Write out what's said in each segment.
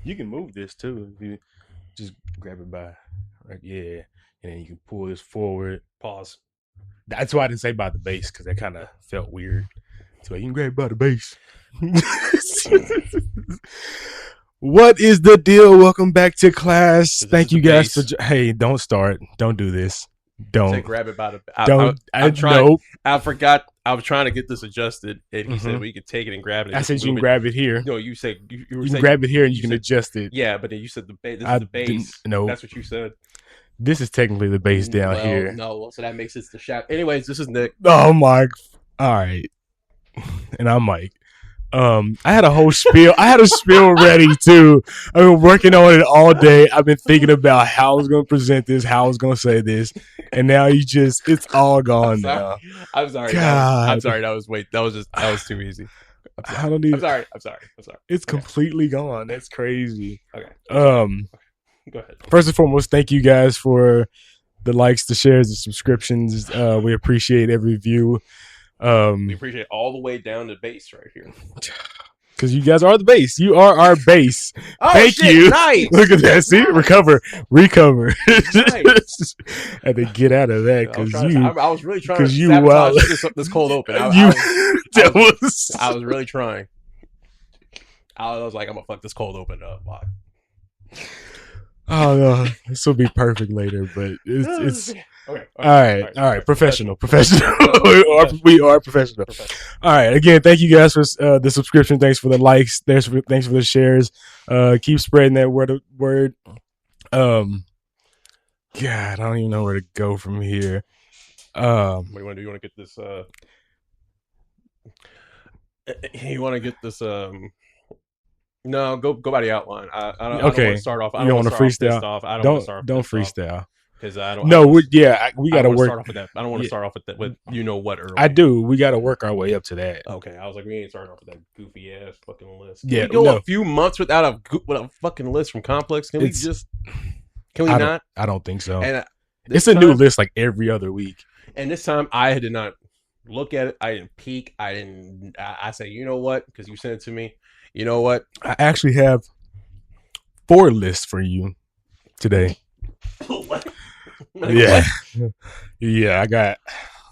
You can move this too if you just grab it by, right? Yeah, and then you can pull this forward. Pause. That's why I didn't say by the base because that kind of felt weird. So you can grab it by the base. What is the deal? Welcome back to class. Thank you guys for. Hey, don't start. Don't do this. Don't grab it by the. I forgot. I was trying to get this adjusted, and he said we could take it and grab it. I said you can grab it here. No, you said you can grab it here and you can adjust it. Yeah, but then you said the base. This is the base. No, that's what you said. This is technically the base down here. No, so that makes it the shaft. Anyways, this is Nick. Oh my! All right, and I'm Mike. I had a whole spiel. I had a spiel ready too. I've been working on it all day. I've been thinking about how I was going to present this, how I was going to say this, and now it's all gone now. I'm sorry. God. I'm sorry. That was too easy. I'm sorry. It's completely gone. That's crazy. Okay. Go ahead. First and foremost, thank you guys for the likes, the shares, the subscriptions. We appreciate every view. We appreciate all the way down to base right here. Because you guys are the base. You are our base. Thank you. Nice. Look at that. See? Recover. Nice. Had to get out of that because I was really trying to sabotage this cold open. I was really trying. I was like, I'm going to fuck this cold open up. Wow. Oh no, this will be perfect later, but it's okay. All right. Professional. We are professional. All right. Again, thank you guys for the subscription. Thanks for the likes. Thanks for the shares. Keep spreading that word. God, I don't even know where to go from here. What do you want to do? You want to get this? You want to get this? No, go by the outline. I don't want to start off. I don't want to freestyle. Don't freestyle. Because I don't. No, we got to work. Start off with that. I don't want to start off with that. With you know what early. I do. We got to work our way up to that. Okay, I was like, we ain't starting off with that goofy ass fucking list. Can we go a few months without a fucking list from Complex? Can we not? I don't think so. And it's a new list like every other week. And this time I did not look at it. I didn't peek. I say, you know what? Because you sent it to me. You know what? I actually have 4 lists for you today. What? Yeah. Yeah, I got.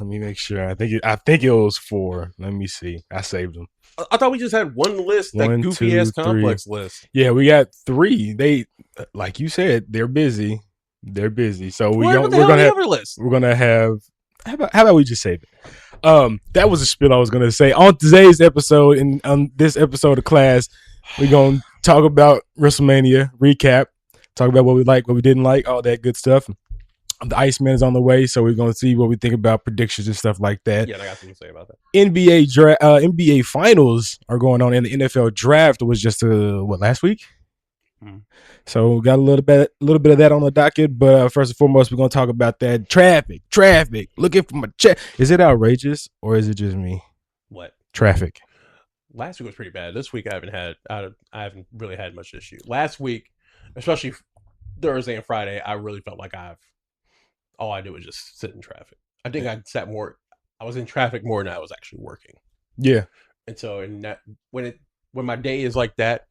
Let me make sure. I think it was 4. Let me see. I saved them. I thought we just had one list, that goofy ass Complex list. Yeah, we got 3. They, like you said, they're busy. So we're gonna have a list. We're gonna have. How about we just save it? That was a spiel I was gonna say. On today's episode, and on this episode of class, we're gonna talk about WrestleMania recap, talk about what we like, what we didn't like, all that good stuff. The Iceman is on the way, so we're gonna see what we think about predictions and stuff like that. Yeah, I got something to say about that. NBA finals are going on, and the NFL draft was just last week. So we got a little bit of that on the docket, but first and foremost, we're gonna talk about that traffic. Looking for my check. Is it outrageous or is it just me? What traffic? Last week was pretty bad. This week I haven't really had much issue. Last week, especially Thursday and Friday, I really felt like all I did was just sit in traffic. I think I was in traffic more than I was actually working. Yeah. And so when my day is like that,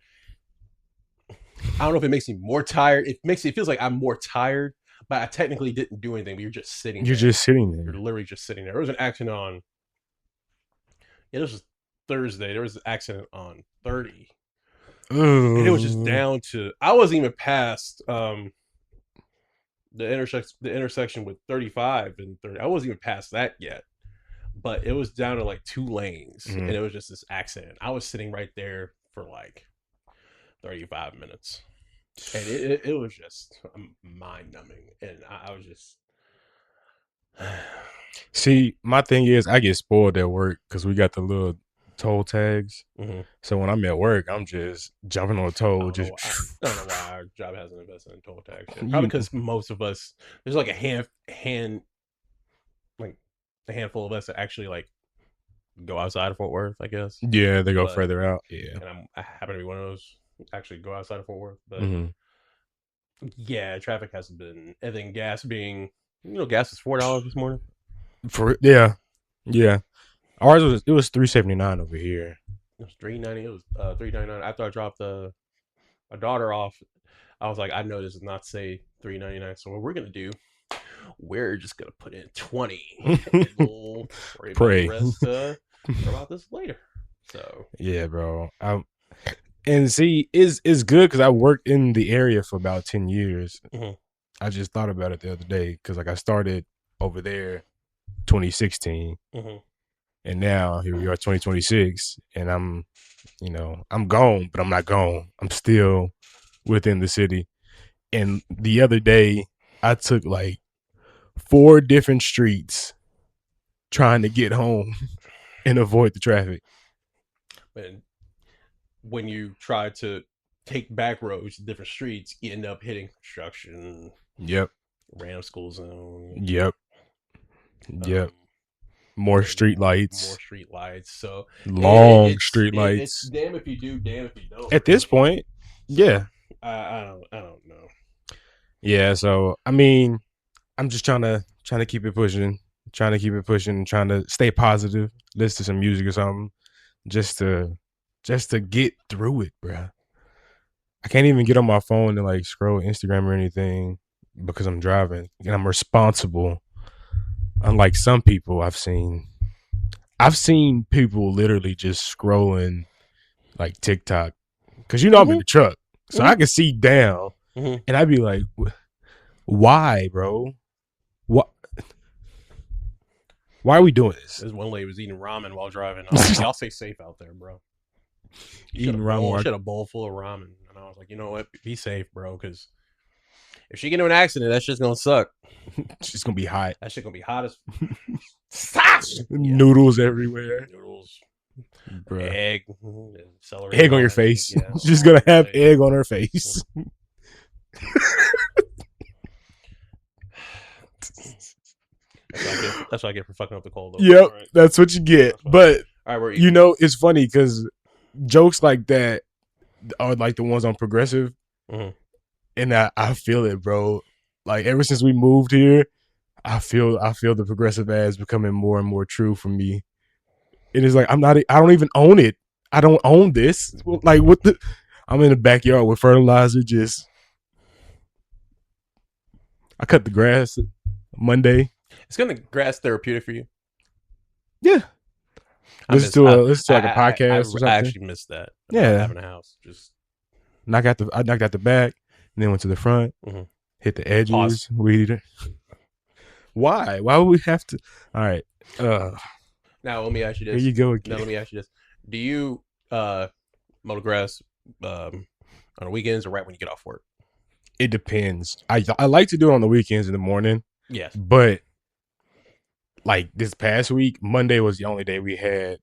I don't know if it makes me more tired. It feels like I'm more tired, but I technically didn't do anything. But you're just sitting there. You're literally just sitting there. There was an accident on. Yeah, this was Thursday. There was an accident on 30. Ooh. And it was just down to. I wasn't even past the intersection with 35 and 30. I wasn't even past that yet. But it was down to like 2 lanes, and it was just this accident. I was sitting right there for like 35 minutes, and it was just mind numbing, and I was just. See, my thing is, I get spoiled at work because we got the little toll tags. So when I'm at work, I'm just jumping on a toll. I don't know why our job hasn't invested in toll tags yet. Probably because most of us, there's like a handful of us that actually like go outside of Fort Worth, I guess. Yeah, they go further out. Yeah, and I happen to be one of those actually go outside of Fort Worth, but yeah, traffic hasn't been. And then gas being, gas is $4 this morning. Yeah. Ours was $3.79 over here. It was $3.90. It was $3.99 after I dropped my daughter off, I was like, I know this does not say $3.99. So what we're gonna do, we're just gonna put in 20, and we'll worry about the rest. About this later. So yeah, bro. And see, it's good because I worked in the area for about 10 years. Mm-hmm. I just thought about it the other day because like I started over there 2016, mm-hmm. and now here we are 2026, and I'm gone, but I'm not gone. I'm still within the city. And the other day, I took like 4 different streets trying to get home and avoid the traffic. When you try to take back roads to different streets, you end up hitting construction. Yep. Random school zone. Yep. More street lights. More street lights. So long street lights. It's damn if you do, damn if you don't. At this point, yeah. I don't know. Yeah. So I mean, I'm just trying to keep it pushing, trying to stay positive, listen to some music or something, just to get through it, bro. I can't even get on my phone and like scroll Instagram or anything because I'm driving and I'm responsible. Unlike some people I've seen people literally just scrolling like TikTok because I'm in the truck, so I can see down, and I'd be like, "Why, bro? What? Why are we doing this?" This one lady was eating ramen while driving. I was like, y'all stay safe out there, bro. Eating ramen. She had a bowl full of ramen, and I was like, you know what? Be safe, bro, because if she get into an accident, that shit's gonna suck. She's gonna be hot. That shit gonna be hot as noodles everywhere. Noodles, bruh. Egg, celery, egg on your face. Yeah, she's gonna have egg on her face. That's what I get for fucking up the cold. Yep, right. That's what you get. But right, it's funny because jokes like that are like the ones on Progressive, and I feel it, bro. Like ever since we moved here, I feel the Progressive ads becoming more and more true for me. It is like I don't even own it. I don't own this. Like I'm in the backyard with fertilizer. I cut the grass Monday. It's gonna grass therapeutic for you. Yeah. Listen to like a podcast. I actually missed that. Yeah, having a house. Just I knocked out the back, and then went to the front, hit the edges, weeded it. Why? Why would we have to? All right. Now let me ask you this. Here you go again. Now let me ask you this. Do you mow the grass on the weekends or right when you get off work? It depends. I like to do it on the weekends in the morning. Yes. But like this past week, Monday was the only day we had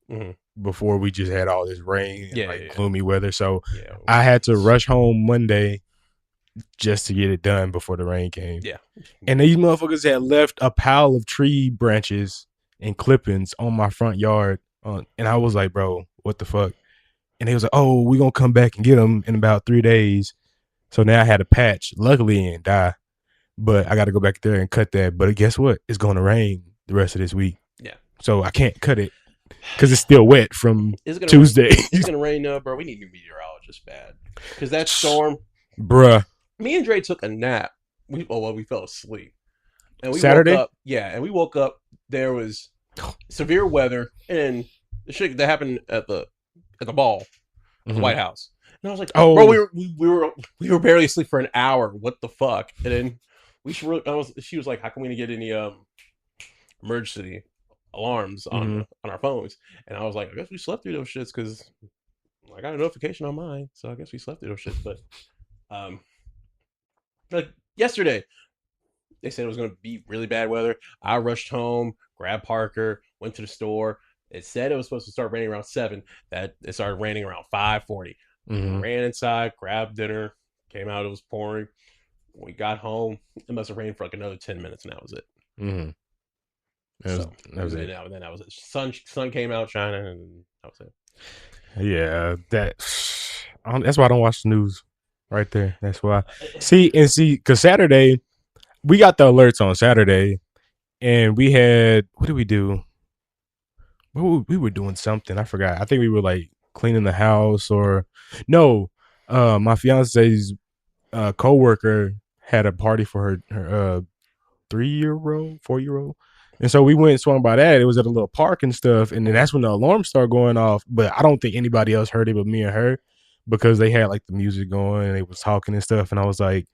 before we just had all this rain and gloomy weather. So I had to rush home Monday just to get it done before the rain came. Yeah. And these motherfuckers had left a pile of tree branches and clippings on my front yard. And I was like, bro, what the fuck? And they was like, oh, we're going to come back and get them in about 3 days. So now I had a patch. Luckily, it didn't die. But I got to go back there and cut that. But guess what? It's going to rain the rest of this week. Yeah. So I can't cut it because it's still wet from Tuesday. It's going to rain, bro. We need new meteorologists bad. Because that storm. Bruh. Me and Dre took a nap. We fell asleep. And we Saturday? Woke up, and we woke up. There was severe weather and the shit that happened at the ball, at the White House. And I was like, "Oh, bro, we were barely asleep for an hour. What the fuck?" And then she was like, "How come we didn't get any emergency alarms on our phones?" And I was like, "I guess we slept through those shits because I got a notification on mine, so I guess we slept through those shits." But like yesterday, they said it was going to be really bad weather. I rushed home, grabbed Parker, went to the store. It said it was supposed to start raining around 7. That it started raining around 5:40. Ran inside, grabbed dinner, came out. It was pouring. When we got home, it must have rained for like another 10 minutes, and that was it. That was it. Then that was it. Sun came out shining, and that was it. Yeah, that's why I don't watch the news. Right there. That's why. See, because Saturday, we got the alerts on Saturday, and we had, what did we do? We were doing something. I forgot. I think we were like cleaning the house or no. My fiance's coworker had a party for her 3-year-old, 4-year-old. And so we went and swung by that. It was at a little park and stuff. And then that's when the alarm started going off. But I don't think anybody else heard it but me and her because they had like the music going and they was talking and stuff. And I was like,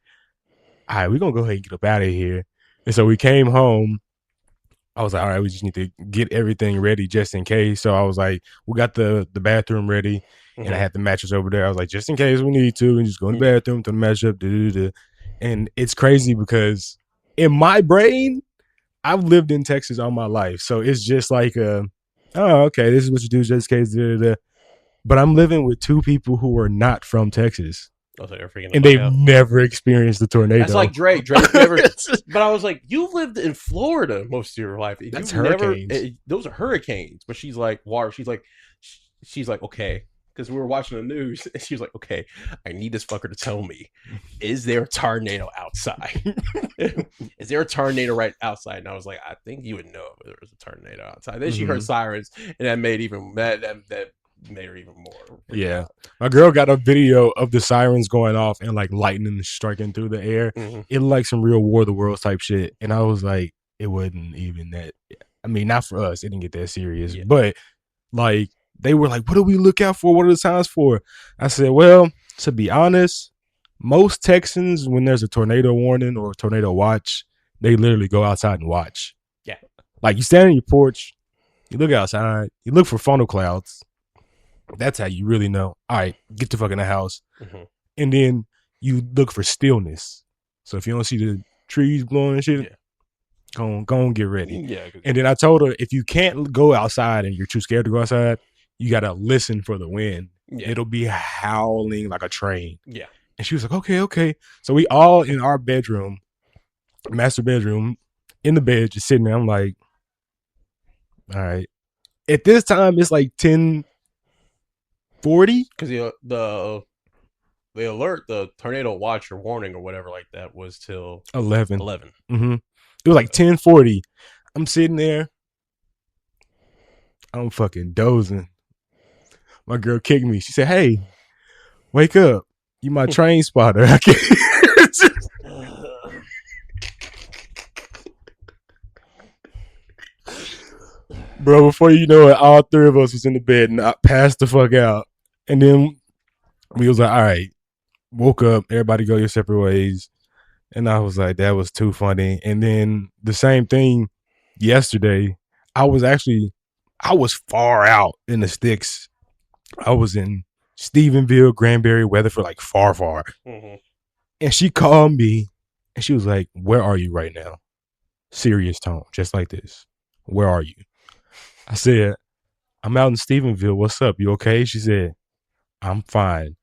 all right, we're going to go ahead and get up out of here. And so we came home. I was like, all right, we just need to get everything ready just in case. So I was like, we got the bathroom ready. And I had the mattress over there. I was like, just in case we need to, and just go in the bathroom, throw the mattress up. And it's crazy because in my brain, I've lived in Texas all my life. So it's just like, oh, okay, this is what you do just in case. But I'm living with two people who are not from Texas. And they've never experienced a tornado. That's like Drake. Drake never. But I was like, you've lived in Florida most of your life. That's hurricanes. Those are hurricanes. But she's like, water. She's like, okay. Because we were watching the news, and she was like, okay, I need this fucker to tell me, is there a tornado outside? Is there a tornado right outside? And I was like, I think you would know if there was a tornado outside. Then she heard sirens, and that made that made her even more. Yeah. My girl got a video of the sirens going off and like lightning striking through the air. It looked like some real War of the Worlds type shit. And I was like, it wasn't even that. I mean, not for us. It didn't get that serious. But like, they were like, what do we look out for? What are the signs for? I said, well, to be honest, most Texans, when there's a tornado warning or a tornado watch, they literally go outside and watch. Yeah. Like you stand on your porch, you look outside, you look for funnel clouds. That's how you really know. All right, get the fuck in the house. And then you look for stillness. So if you don't see the trees blowing and shit, go on, get ready. Yeah. And then I told her, if you can't go outside and you're too scared to go outside, you got to listen for the wind. Yeah. It'll be howling like a train. Yeah. And she was like, okay. So we all in our bedroom, master bedroom, in the bed, just sitting there. I'm like, all right. At this time, it's like 10:40. Because the alert, the tornado watch or warning or whatever like that was till 11. Mm-hmm. It was like 10:40. I'm sitting there. I'm fucking dozing. My girl kicked me. She said, hey, wake up. You my train spotter. I can't. Bro, before you know it, all three of us was in the bed and I passed the fuck out. And then we was like, all right, woke up, everybody go your separate ways. And I was like, that was too funny. And then the same thing yesterday, I was far out in the sticks. I was in Stephenville, Granbury, Weatherford, like far. And she called me and she was like, where are you right now? Serious tone, just like this. Where are you? I said, I'm out in Stephenville. What's up? You okay? She said, I'm fine,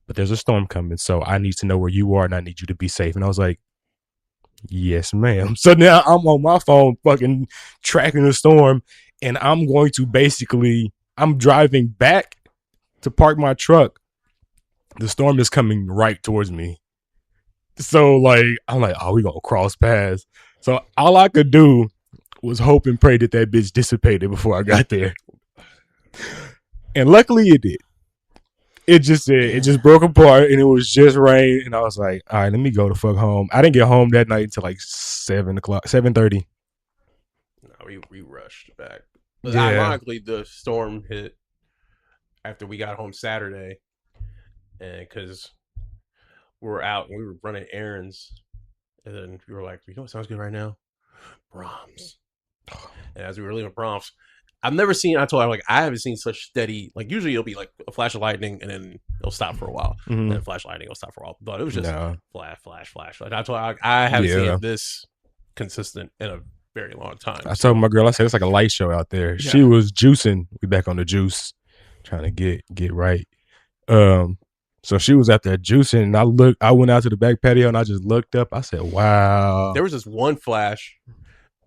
but there's a storm coming. So I need to know where you are and I need you to be safe. And I was like, yes, ma'am. So now I'm on my phone fucking tracking the storm and I'm going to I'm driving back to park my truck. The storm is coming right towards me. So like, I'm like, oh, we gonna cross paths. So all I could do was hope and pray that bitch dissipated before I got there. And luckily it did. It just broke apart and it was just rain. And I was like, all right, let me go the fuck home. I didn't get home that night until like 7:30. No, we rushed back. But ironically, the storm hit after we got home Saturday, and because we were out and we were running errands, and then we were like, you know what sounds good right now? Brahms. And as we were leaving Brahms, I've never seen, I told her, like, I haven't seen such steady, like, usually it'll be like a flash of lightning and then it'll stop for a while. And then a flash of lightning will stop for a while. But it was just flash. Like, I told her, I haven't seen this consistent in a very long time. I told my girl, I said, it's like a light show out there. Yeah. She was juicing. We back on the juice, trying to get right. So she was out there juicing, and I went out to the back patio, and I just looked up. I said, "Wow!" There was this one flash.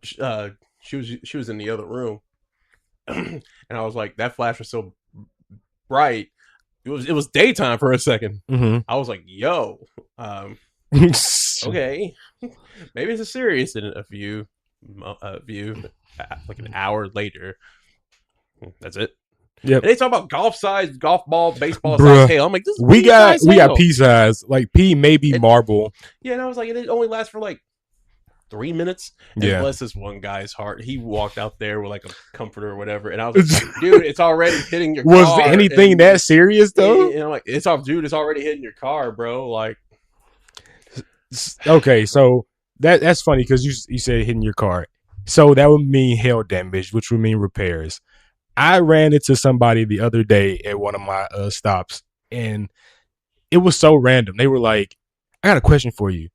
She was in the other room, and I was like, "That flash was so bright. It was daytime for a second." I was like, "Yo, okay, maybe it's a serious." And a view, like an hour later, that's it. Yep. And they talk about golf size, golf ball, baseball size hail. I'm like, this is we got pea size. Like pea, maybe marble. Yeah, and I was like, it only lasts for like 3 minutes. And bless this one guy's heart. He walked out there with like a comforter or whatever. And I was like, dude, it's already hitting your car. Was anything that serious though? And I'm like, it's already hitting your car, bro. Like, okay, so that's funny because you said hitting your car. So that would mean hail damage, which would mean repairs. I ran into somebody the other day at one of my stops, and it was so random. They were like, I got a question for you.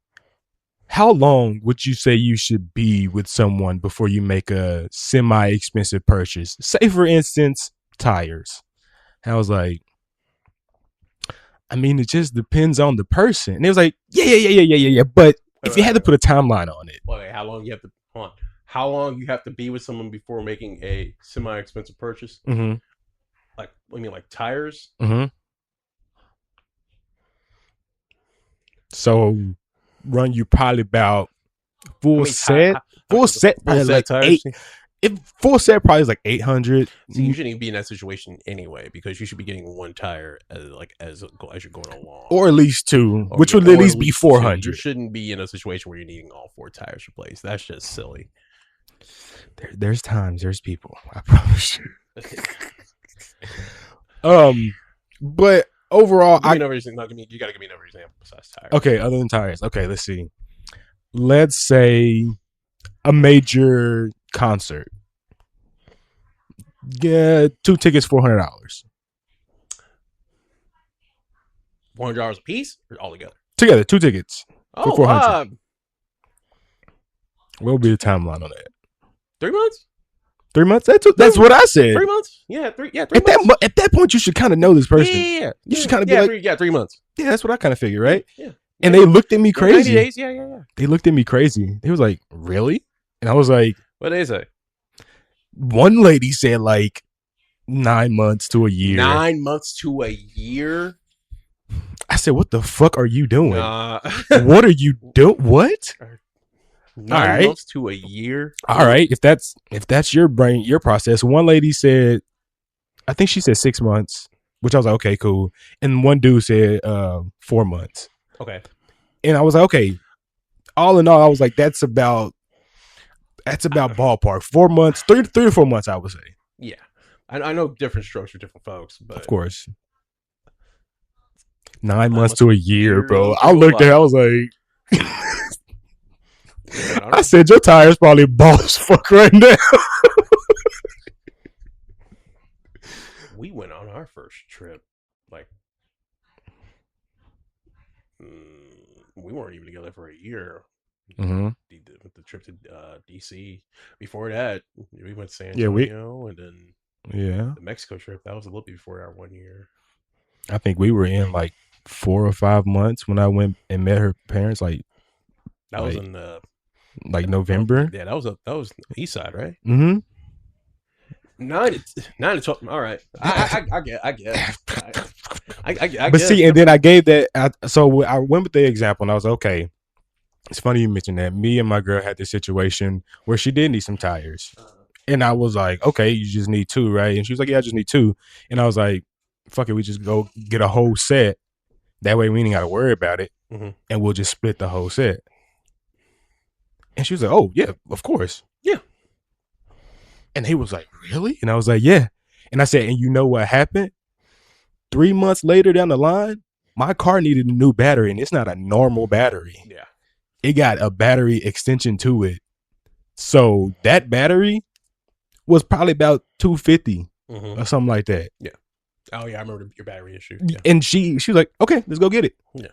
How long would you say you should be with someone before you make a semi-expensive purchase? Say, for instance, tires. And I was like, I mean, it just depends on the person. And it was like, yeah. But if you had to put a timeline on it. Wait, how long you have to, hold on. How long you have to be with someone before making a semi-expensive purchase? Mm-hmm. Like, what do you mean, like tires? Mm-hmm. So, run you probably about full set probably like tires. Full set probably is like 800. So you shouldn't even be in that situation anyway, because you should be getting one tire as you're going along, or at least two, which would at least be 400. You shouldn't be in a situation where you're needing all 4 tires replaced. That's just silly. There's times, there's people. I promise you. But overall, you got to give me another example besides tires. Okay, other than tires. Okay, let's see. Let's say a major concert. Yeah, 2 tickets, $400. $400 a piece, or all together? Together, 2 tickets for $400. What would be the timeline on that? 3 months? 3 months? That's what I said. 3 months? Yeah, 3 months. At that point, you should kind of know this person. Yeah. You should kind of be like... 3 months. Yeah, that's what I kind of figured, right? Yeah. And they looked at me crazy. 90 days, yeah. They looked at me crazy. They was like, really? And I was like... What did they say? One lady said like 9 months to a year. 9 months to a year? I said, what the fuck are you doing? What are you doing? What? 9 months to a year? All right. If that's your brain, your process. One lady said, I think she said 6 months, which I was like, okay, cool. And one dude said 4 months. Okay. And I was like, okay. All in all, I was like, that's about ballpark. 4 months, 3 to 4 months, I would say. Yeah. I know different strokes for different folks, but of course. 9 months to a year, bro. I looked at it, I was like, I said, your tire's probably boss fuck right now. We went on our first trip, like, we weren't even together for a year. Mm-hmm. The trip to DC. Before that, we went to San Antonio, and then the Mexico trip. That was a little bit before our 1 year. I think we were in like 4 or 5 months when I went and met her parents. Like that was in November. Yeah, that was East Side, right? Mm-hmm. 9 to 12. All right, I get. But see, and then I gave that. So I went with the example, and I was okay. It's funny you mentioned that. Me and my girl had this situation where she did need some tires, and I was like, okay, you just need 2, right? And she was like, yeah, I just need 2, and I was like, fuck it, we just go get a whole set. That way we ain't got to worry about it, and we'll just split the whole set. And she was like, oh, yeah, of course. Yeah. And he was like, really? And I was like, yeah. And I said, and you know what happened? 3 months later down the line, my car needed a new battery, and it's not a normal battery. Yeah. It got a battery extension to it. So that battery was probably about $250 or something like that. Yeah. Oh, yeah, I remember your battery issue. Yeah. And she was like, okay, let's go get it. Yeah.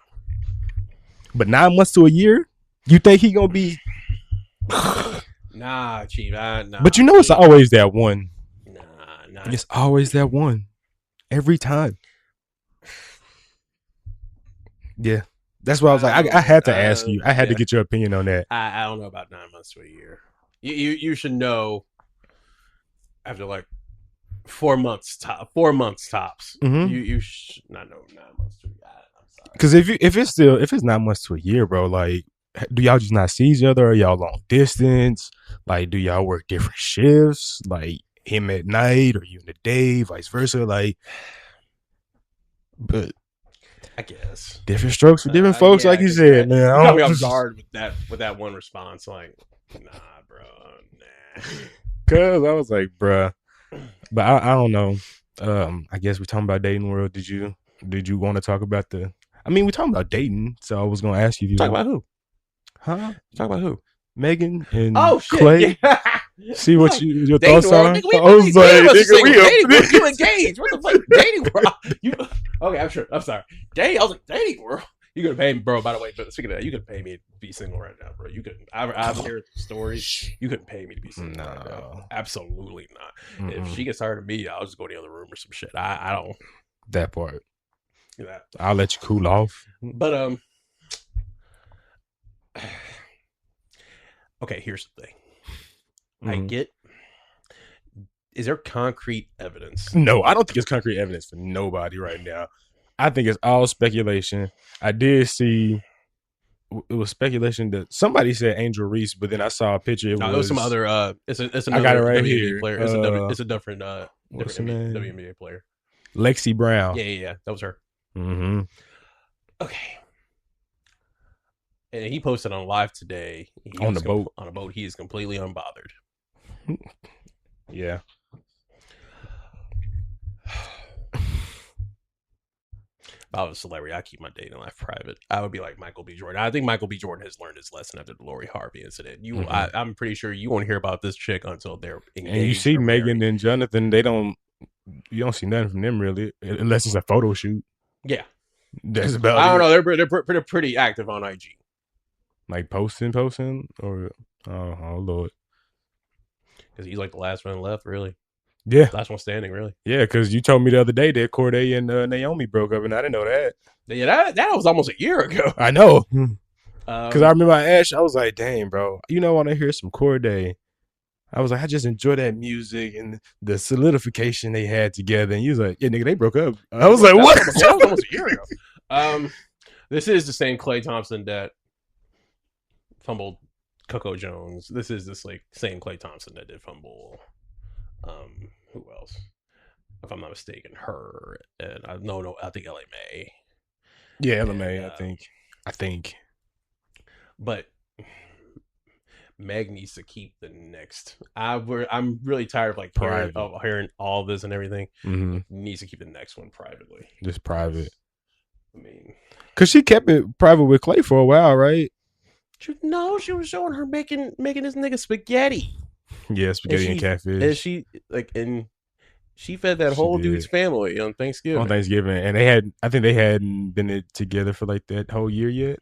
But 9 months to a year, you think he gonna be... Nah, Chief. Nah. But you know it's always that one. Nah. It's always that one. Every time. Yeah. That's why I was like, I had to ask you. I had to get your opinion on that. I don't know about 9 months to a year. You should know after like 4 months tops. Mm-hmm. You should not know 9 months to a year. I'm sorry. Because if it's 9 months to a year, bro, like, do y'all just not see each other? Are y'all long distance? Like, do y'all work different shifts? Like, him at night or you in the day, vice versa. Like, but I guess different strokes for different folks, like you said, man. You got me off guard with that one response. Like, nah, bro, nah. Cause I was like, bruh, but I don't know. I guess we're talking about dating world. Did you want to talk about the? I mean, we're talking about dating, so I was gonna ask you. Talk about who? Huh? Talk about who? Megan and Klay. Yeah. See what your thoughts are. I was like, you engaged. What the fuck? Dating world. Okay, I'm sure. I'm sorry. Dating. I was like, dating world. You could pay me, bro. By the way, but speaking of that, you could pay me to be single right now, bro. You couldn't. I've heard stories. You couldn't pay me to be single right now. Absolutely not. If she gets tired of me, I'll just go to the other room or some shit. I don't. That part. That. I'll let you cool off. But okay, here's the thing. I get. Is there concrete evidence? No, I don't think it's concrete evidence for nobody right now. I think it's all speculation. I did see it was speculation that somebody said Angel Reese, but then I saw a picture. It was some other. It's another I got it right WNBA here. player. It's a different WNBA player. Lexi Brown. Yeah. That was her. Mm-hmm. Okay. And he posted on live today. On the boat. On a boat. He is completely unbothered. Yeah. If I was a celebrity, I'd keep my dating life private. I would be like Michael B. Jordan. I think Michael B. Jordan has learned his lesson after the Lori Harvey incident. I'm pretty sure you won't hear about this chick until they're engaged. And you see Megan and Jonathan, you don't see nothing from them really, unless it's a photo shoot. Yeah. That's about I don't know. They're pretty active on IG. Like posting, or oh Lord. Because he's like the last one left, really. Yeah. Last one standing, really. Yeah, because you told me the other day that Corday and Naomi broke up, and I didn't know that. Yeah, that was almost a year ago. I know. Because I remember I asked, I was like, dang, bro, I want to hear some Corday. I was like, I just enjoy that music and the solidification they had together. And he was like, yeah, nigga, they broke up. I was like, what? That was almost a year ago. This is the same Klay Thompson that fumbled Coco Jones. This is this same Klay Thompson that did fumble. Who else? If I'm not mistaken, her and I think LA May. Yeah, LA May. I think. But Meg needs to keep the next. I'm really tired of hearing all this and everything. Mm-hmm. Needs to keep the next one privately. Just private. I mean, because she kept it private with Klay for a while, right? No, she was showing her making this nigga spaghetti. Yeah, spaghetti and catfish. And she fed that whole dude's family on Thanksgiving. And I think they hadn't been together for like that whole year yet.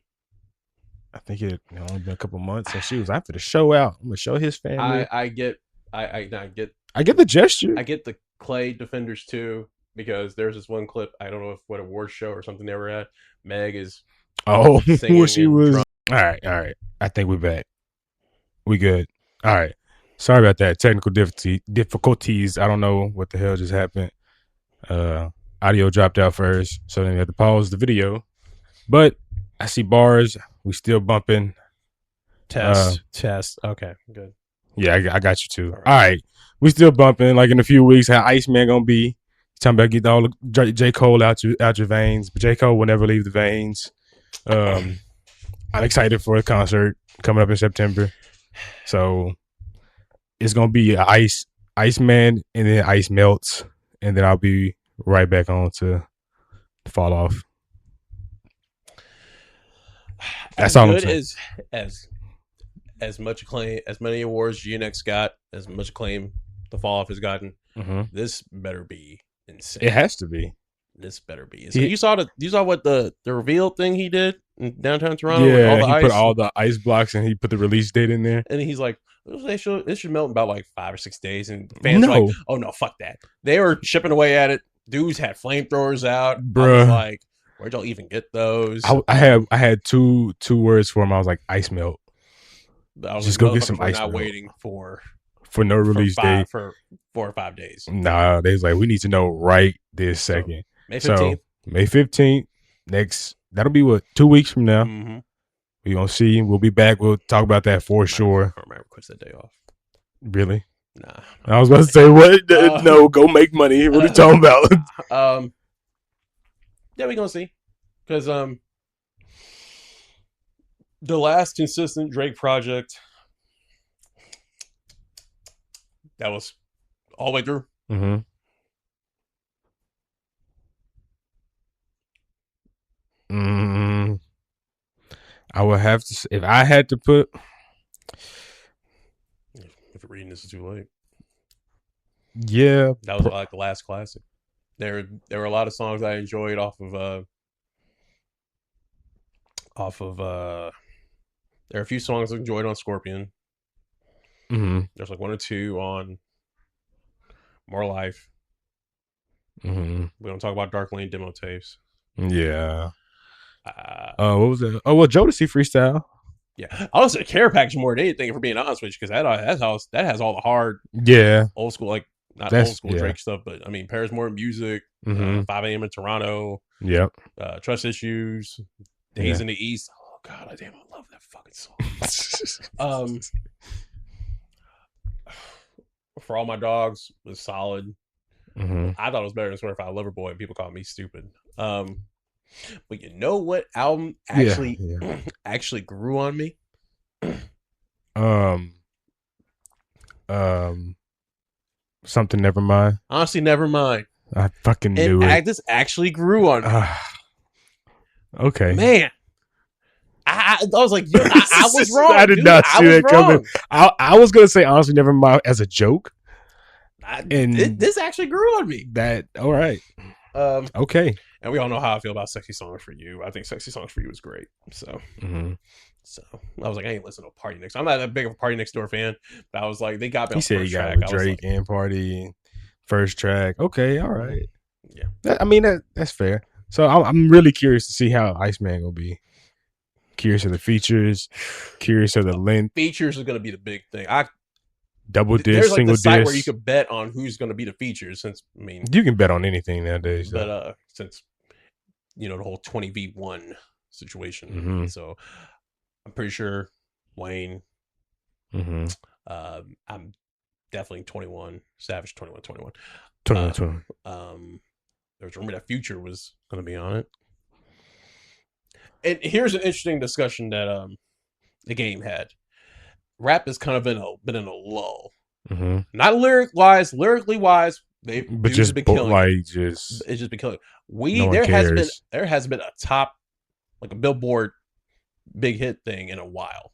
I think it only been a couple months, and she was after the show out. I'm gonna show his family. I get the gesture. I get the Klay defenders too, because there's this one clip. I don't know what award show or something they were at. Meg is when she was drunk. All right. I think we're back. We good. All right. Sorry about that. Technical difficulties. I don't know what the hell just happened. Audio dropped out first, so then we had to pause the video. But I see bars. We still bumping. Test. Okay, good. Yeah, I got you too. All right. We still bumping. Like in a few weeks, how Iceman gonna be? Talking about getting all the J. Cole out your veins, but J. Cole will never leave the veins. I'm excited for a concert coming up in September. So it's gonna be Iceman and then Ice Melts, and then I'll be right back on to fall off. That's all I'm saying. As much acclaim, as many awards GNX got, as much acclaim the fall off has gotten. Mm-hmm. This better be insane. It has to be. This better be. So you saw what the reveal thing he did in downtown Toronto? Yeah, he put all the ice blocks and he put the release date in there. And he's like, it should melt in about like 5 or 6 days. And fans were like, oh no, fuck that. They were chipping away at it. Dudes had flamethrowers out. Bruh. I was like, where'd y'all even get those? I had two words for him. I was like, ice melt. Just go get some ice melt. Not waiting for no release date for 4 or 5 days. Nah, they was like, we need to know right this second. May 15th. So May 15th. That'll be 2 weeks from now. Mm-hmm. We gonna see. We'll be back. We'll talk about that for sure. I might request that day off. Really? Nah. I was about to say, what? No, go make money. What are you talking about? Yeah, we gonna see. Because the last consistent Drake project that was all the way through. Mm-hmm. I would have to, if I had to put. If you're reading this is too late. Yeah. That was like the last classic. There were a lot of songs I enjoyed off of there are a few songs I enjoyed on Scorpion. Mm-hmm. There's like 1 or 2 on More Life. Mm-hmm. We don't talk about Dark Lane demo tapes. Yeah. What was that? Oh, well, Jodeci freestyle. Yeah, I was a care package more than anything, for being honest with you, because that has all the hard, old school, like not old school Drake stuff, but I mean Paris Music, 5 a.m. in Toronto, Trust Issues, Days in the East. Oh God, I love that fucking song. For All My Dogs was solid. I thought it was better than Certified Lover Boy, and people called me stupid. But you know what album actually grew on me? Something Nevermind. Honestly, Nevermind. I fucking knew it. This actually grew on me. Okay, man. I was like, I was wrong. I did not see that coming. I was gonna say Honestly Nevermind as a joke. This actually grew on me. All right. Okay. And we all know how I feel about Sexy Songs for You. I think Sexy Songs for You is great. So, so I was like, I ain't listening to Party Next. I'm not that big of a Party Next Door fan, but I was like, they got me. He said he got with Drake and Party first track. Okay, all right. Yeah, that's fair. So I'm really curious to see how Iceman gonna be. Curious of the features. Curious of the length. Features is gonna be the big thing. Double disc, there's like single the site disc where you could bet on who's going to be the features. Since you can bet on anything nowadays. But since the whole 20v1 situation, so I'm pretty sure Wayne. I'm definitely 21 Savage 21. There's a rumor that Future was going to be on it. And here's an interesting discussion that the game had. Rap has kind of been in a lull. Not lyrically wise, they've just been killing. It's just been killing. There has been a top, like a Billboard big hit thing in a while.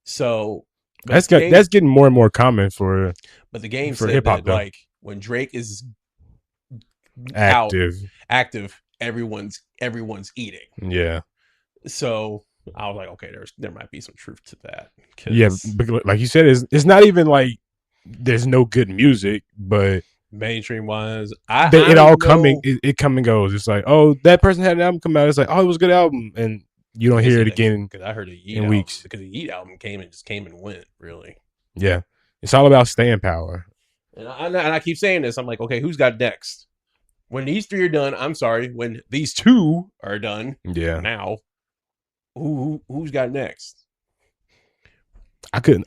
So that's getting more and more common for. But the game for hip hop, like when Drake is active, everyone's eating. Yeah. So I was like, okay, there might be some truth to that. Yeah, like you said, it's not even like there's no good music, but mainstream wise, it come and goes. It's like, oh, that person had an album come out. It's like, oh, it was a good album, and you don't hear it again. Because I heard it in weeks. Because the Yeet album came and went. Really. Yeah, it's all about staying power. And I keep saying this. I'm like, okay, who's got next? When these 3 are done, I'm sorry. When these 2 are done, now. Who's got next? Other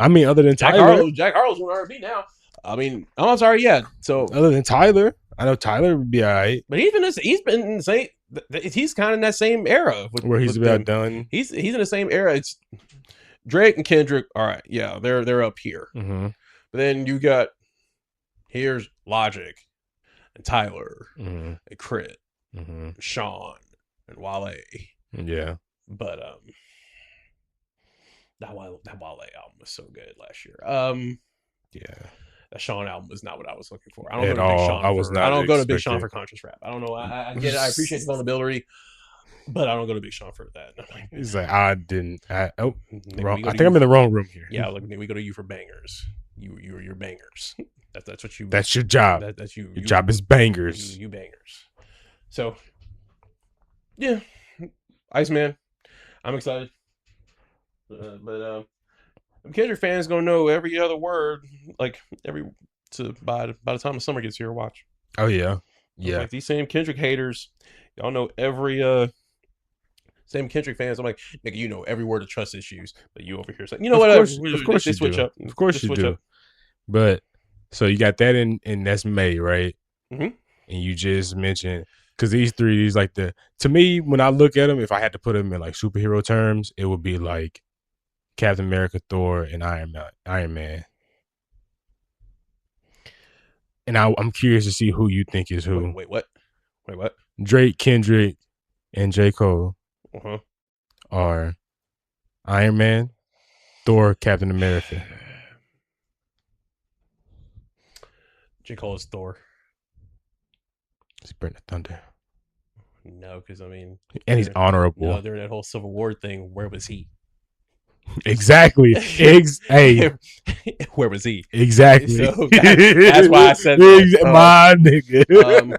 than Tyler. Jack Harlow's on R&B now. I'm sorry, yeah. So other than Tyler, I know Tyler would be all right. But he's been in the same. He's kind of in that same era where he's about done. He's in the same era. It's Drake and Kendrick. All right, yeah, they're up here. But then you got here's Logic and Tyler and Crit, and Sean and Wale. Yeah. But that Wale album was so good last year. That Sean album was not what I was looking for. I don't go to Big Sean for conscious rap. I don't know. I get it. I appreciate the vulnerability, but I don't go to Big Sean for that. He's like, I think I'm in the wrong room here. Yeah, like we go to you for bangers. You're bangers. That's what you. That's your job. That's you. Your job is bangers. You bangers. So, yeah, Iceman. I'm excited, but Kendrick fans gonna know every other word, like by the time the summer gets here. Watch. Oh yeah. Like these same Kendrick haters, y'all know every same Kendrick fans. I'm like, nigga, you know every word of Trust Issues, but you over here saying, you know what? Of course you switch do. Of course you do. But So you got that and that's May, right? Mm-hmm. And you just mentioned because these like to me when I look at them, if I had to put them in like superhero terms, it would be like Captain America, Thor, and Iron Man. And I'm curious to see who you think is who. Wait, what? Drake, Kendrick, and J. Cole are Iron Man, Thor, Captain America. J. Cole is Thor. He's Burn the Thunder. No, because I mean, and he's honorable. No, during that whole Civil War thing, where was he? Exactly. Hey, where was he? Exactly. So that's why I said that. My nigga.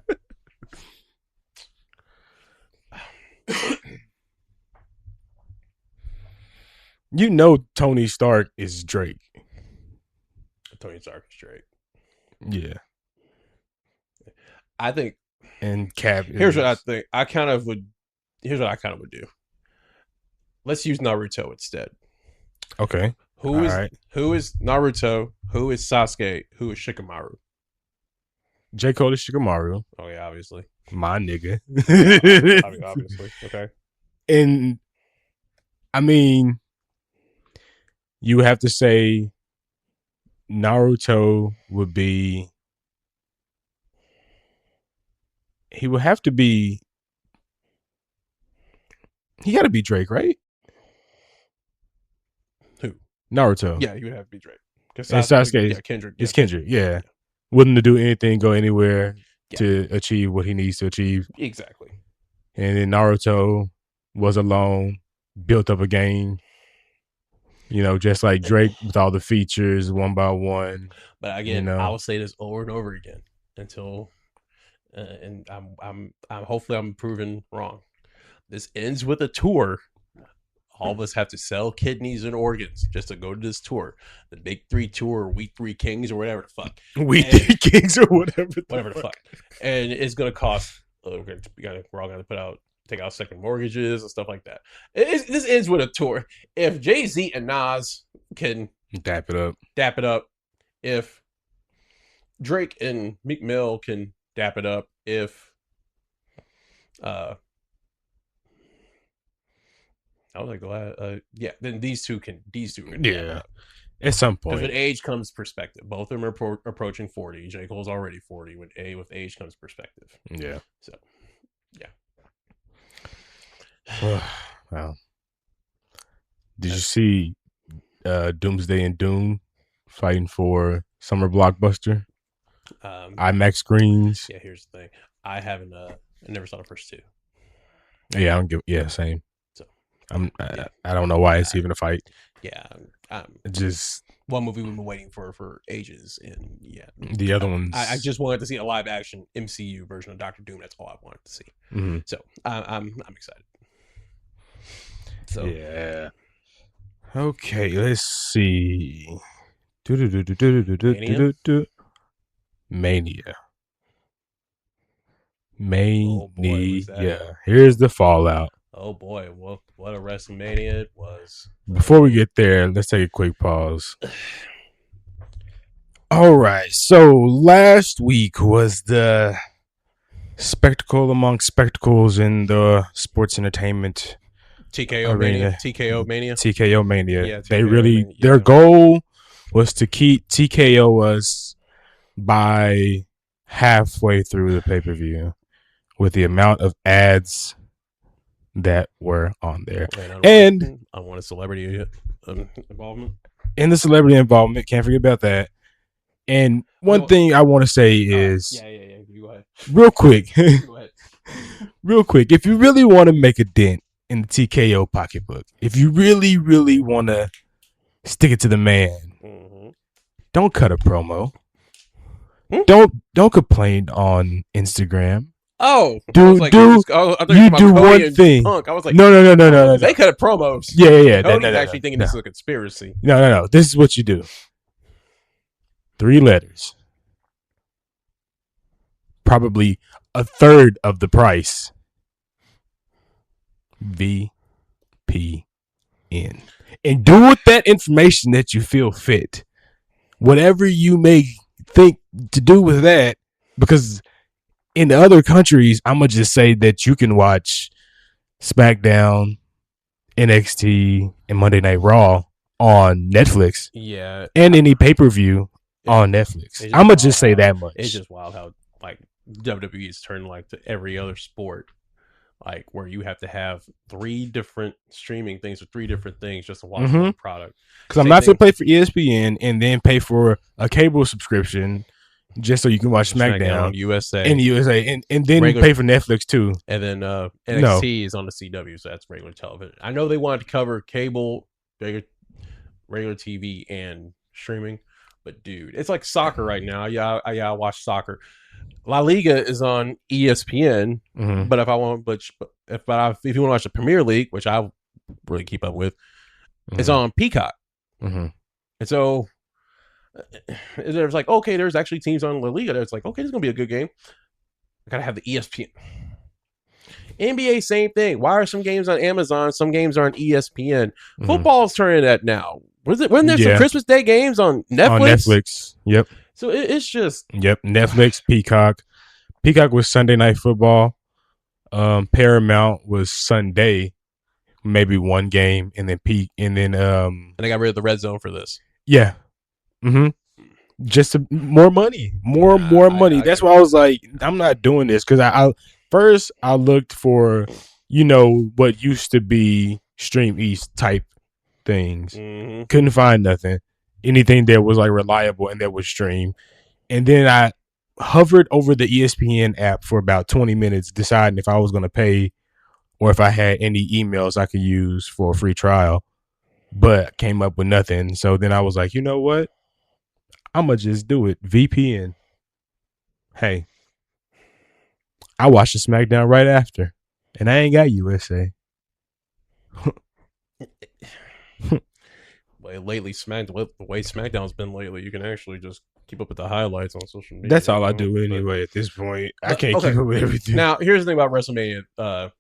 You know Tony Stark is Drake. Tony Stark is Drake. Yeah. I think. And Cap. Here's what I think. Here's what I kind of would do. Let's use Naruto instead. Okay. Who is Naruto? Who is Sasuke? Who is Shikamaru? J. Cole is Shikamaru. Oh yeah, obviously. My nigga. Obviously. Okay. And I mean, you have to say Naruto would be. He would have to be. He got to be Drake, right? Who? Naruto. Yeah, he would have to be Drake. And Sasuke, Kendrick. It's Kendrick. Yeah, willing to do anything, go anywhere to achieve what he needs to achieve. Exactly. And then Naruto was alone, built up a game. You know, just like Drake with all the features, one by one. But again, I will say this over and over again until, and I'm hopefully I'm proven wrong. This ends with a tour. All of us have to sell kidneys and organs just to go to this tour. The Big 3 tour, or We 3 Kings, or whatever the fuck. We 3 Kings, or whatever the fuck. And it's going to cost, we're all going to take out second mortgages and stuff like that. This ends with a tour. If Jay-Z and Nas can dap it up, if Drake and Meek Mill can dap it up, if I was like, then these two can. Yeah, at some point. Because with age comes perspective. Both of them are approaching 40. J. Cole's already 40. With age comes perspective. Yeah. So, yeah. Wow. Did you see Doomsday and Doom fighting for summer blockbuster? IMAX screens. Yeah, here's the thing. I haven't. I never saw the first two. Yeah, I don't give. Yeah, same. So I don't know why it's even a fight. Yeah, just one movie we've been waiting for ages, and the other ones. I just wanted to see a live action MCU version of Doctor Doom. That's all I wanted to see. Mm-hmm. So I'm excited. So yeah. Okay, let's see. Mania. Oh boy, yeah. Here's the fallout. Oh boy, what a WrestleMania it was. Before we get there, let's take a quick pause. All right, so last week was the spectacle among spectacles in the sports entertainment TKOmania. Yeah, their goal was to keep TKO us by halfway through the pay-per-view with the amount of ads that were on there. And I want a celebrity involvement. In the celebrity involvement, can't forget about that. And one thing I want to say is, go ahead. Real quick, if you really want to make a dent in the TKO pocketbook, if you really, really want to stick it to the man, don't cut a promo. Don't complain on Instagram. Oh, do one thing. I was like, no. They cut promos. Yeah. Cody's actually thinking this is a conspiracy. No. This is what you do. 3 letters. Probably a third of the price. VPN. And do with that information that you feel fit. Whatever you may think to do with that, because in the other countries, I'm gonna just say that you can watch SmackDown, NXT, and Monday Night Raw on Netflix. Yeah, and any pay-per-view on Netflix. I'm gonna just say that much. It's just wild how like WWE is turned like to every other sport, like where you have to have 3 different streaming things or 3 different things just to watch one product. Because I'm not gonna pay for ESPN and then pay for a cable subscription just so you can watch SmackDown USA and then pay for Netflix too. And then NXT is on the CW, so that's regular television. I know they wanted to cover cable, regular TV, and streaming, but dude, it's like soccer right now. I watch soccer. La Liga is on ESPN, but if you want to watch the Premier League, which I really keep up with, it's on Peacock. And so there's like, okay, there's actually teams on La Liga. It's like, okay, this is gonna be a good game. I gotta have the ESPN. NBA, same thing. Why are some games on Amazon? Some games are on ESPN. Football's turning that now. Wasn't there some Christmas Day games on Netflix? On Netflix, yep. So it's just Netflix, Peacock. Peacock was Sunday Night Football. Paramount was Sunday, maybe one game, and then and they got rid of the red zone for this. Yeah. Just more money, more money. That's why I was like, I'm not doing this, because I looked for, what used to be Stream East type things. Couldn't find nothing, anything that was like reliable and that was stream. And then I hovered over the ESPN app for about 20 minutes, deciding if I was going to pay or if I had any emails I could use for a free trial, but came up with nothing. So then I was like, you know what? I'm going to just do it. VPN. Hey, I watched the SmackDown right after, and I ain't got USA. Lately, the way SmackDown's been lately, you can actually just keep up with the highlights on social media. That's all I do anyway at this point. I can't keep up with everything. Now, here's the thing about WrestleMania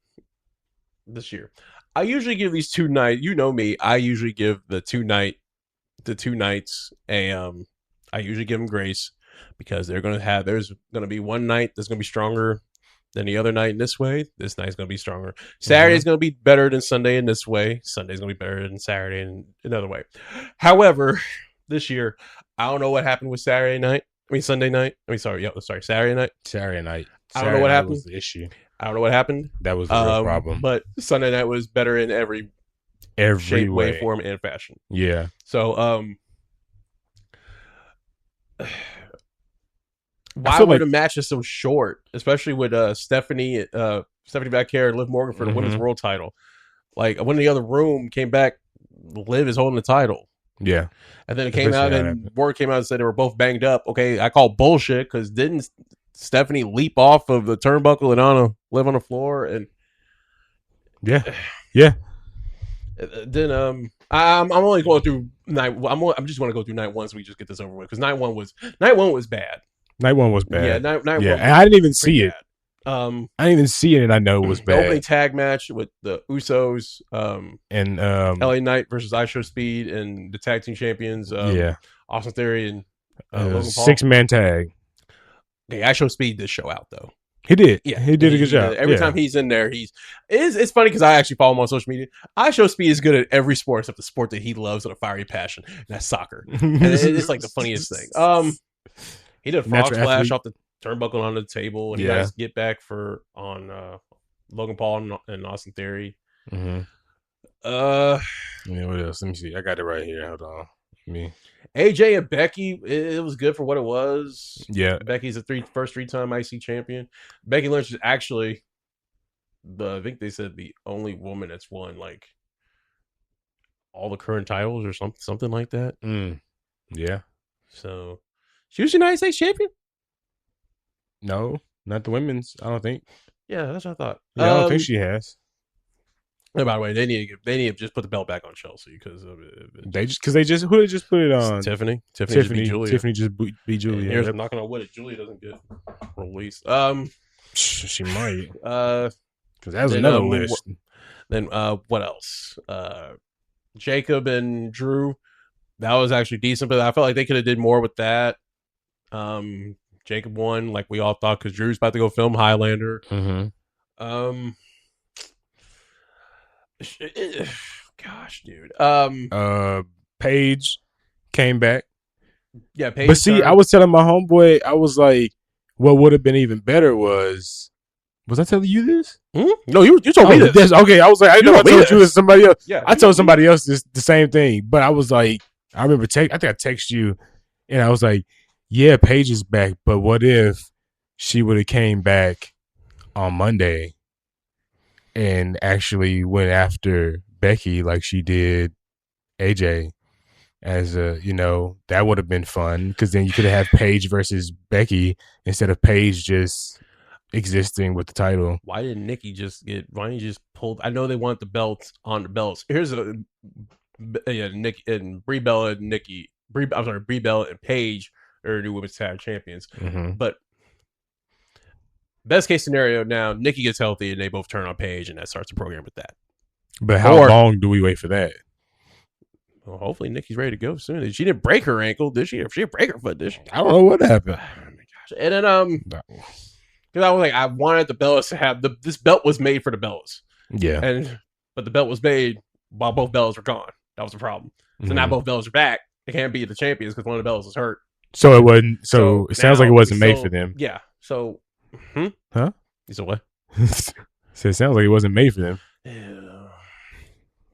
this year. I usually give these 2 nights. You know me. I usually give the 2 nights I usually give them grace, because there's going to be one night that's going to be stronger than the other night in this way. This night's going to be stronger. Saturday's going to be better than Sunday in this way. Sunday's going to be better than Saturday in another way. However, this year, I don't know what happened with Sunday night. Saturday night. Saturday night. I don't know what happened. Was the issue. I don't know what happened. That was the real problem. But Sunday night was better in every shape, way, form, and fashion. Yeah. So, why were the matches so short, especially with Stephanie back here and Liv Morgan for the women's world title? Like, when the other room came back, Liv is holding the title. Yeah. And then it came out and Morgan came out and said they were both banged up. Okay, I call bullshit, because didn't Stephanie leap off of the turnbuckle and Liv on the floor? And yeah. Then I'm only going through night. I'm just going to go through night 1 so we just get this over with, because night one was bad. Night one was bad. Yeah, night one. And I didn't even see it. I didn't even see it, and I know it was bad. The opening tag match with the Usos, and LA Knight versus iShow Speed, and the tag team champions, Austin Theory and Logan Paul. 6-man tag. Okay, iShow Speed did show out though. He did. Yeah, he did a good job. Every time he's in there, it's funny, because I actually follow him on social media. iShow Speed is good at every sport except the sport that he loves with a fiery passion, and that's soccer. And it's like the funniest thing. He did a frog splash off the turnbuckle onto the table, and he got his get back on Logan Paul and Austin Theory. What else? Let me see. I got it right here. Hold on. AJ and Becky, it was good for what it was. Yeah. Becky's the first 3-time IC champion. Becky Lynch is actually I think they said the only woman that's won like all the current titles or something like that. Yeah. So she was United States champion? No, not the women's, I don't think. Yeah, that's what I thought. Yeah, I don't think she has. And by the way, they need to just put the belt back on Chelsea, because who they just put it on? Tiffany just beat Julia. Tiffany just beat Julia. Here's, I'm not gonna win it. Julia doesn't get released. She might. Because that was another list. Then what else? Jacob and Drew. That was actually decent, but I felt like they could have did more with that. Jacob won like we all thought because Drew's about to go film Highlander. Gosh, dude. Paige came back. Yeah, Paige. But see, I was telling my homeboy, I was like, what would have been even better was I telling you this? No, you told me this. Okay, I was like, I know I told you this. Somebody else. Yeah, I told somebody else the same thing. But I was like, I remember, I think I texted you, and I was like, yeah, Paige is back. But what if she would have came back on Monday and actually went after Becky like she did AJ? As that would have been fun because then you could have Paige versus Becky instead of Paige just existing with the title. Why didn't Nikki just pull? I know they want the belts on the belts. Here's Nick and Brie Bella and Nikki. Brie Bella and Paige are new women's tag champions. But best case scenario now, Nikki gets healthy and they both turn on Paige and that starts the program with that. But how long do we wait for that? Well, hopefully Nikki's ready to go soon. She didn't break her ankle, did she? Or she didn't break her foot, did she? I don't know what happened. Oh my gosh! And then because I was like, I wanted the Bellas to have this belt was made for the Bellas. Yeah. But the belt was made while both Bellas were gone. That was the problem. So now both Bellas are back. They can't be the champions because one of the Bellas was hurt. So it wasn't. So it sounds like it wasn't made for them. Yeah. So. Huh? You said what? So it sounds like it wasn't made for them. Yeah.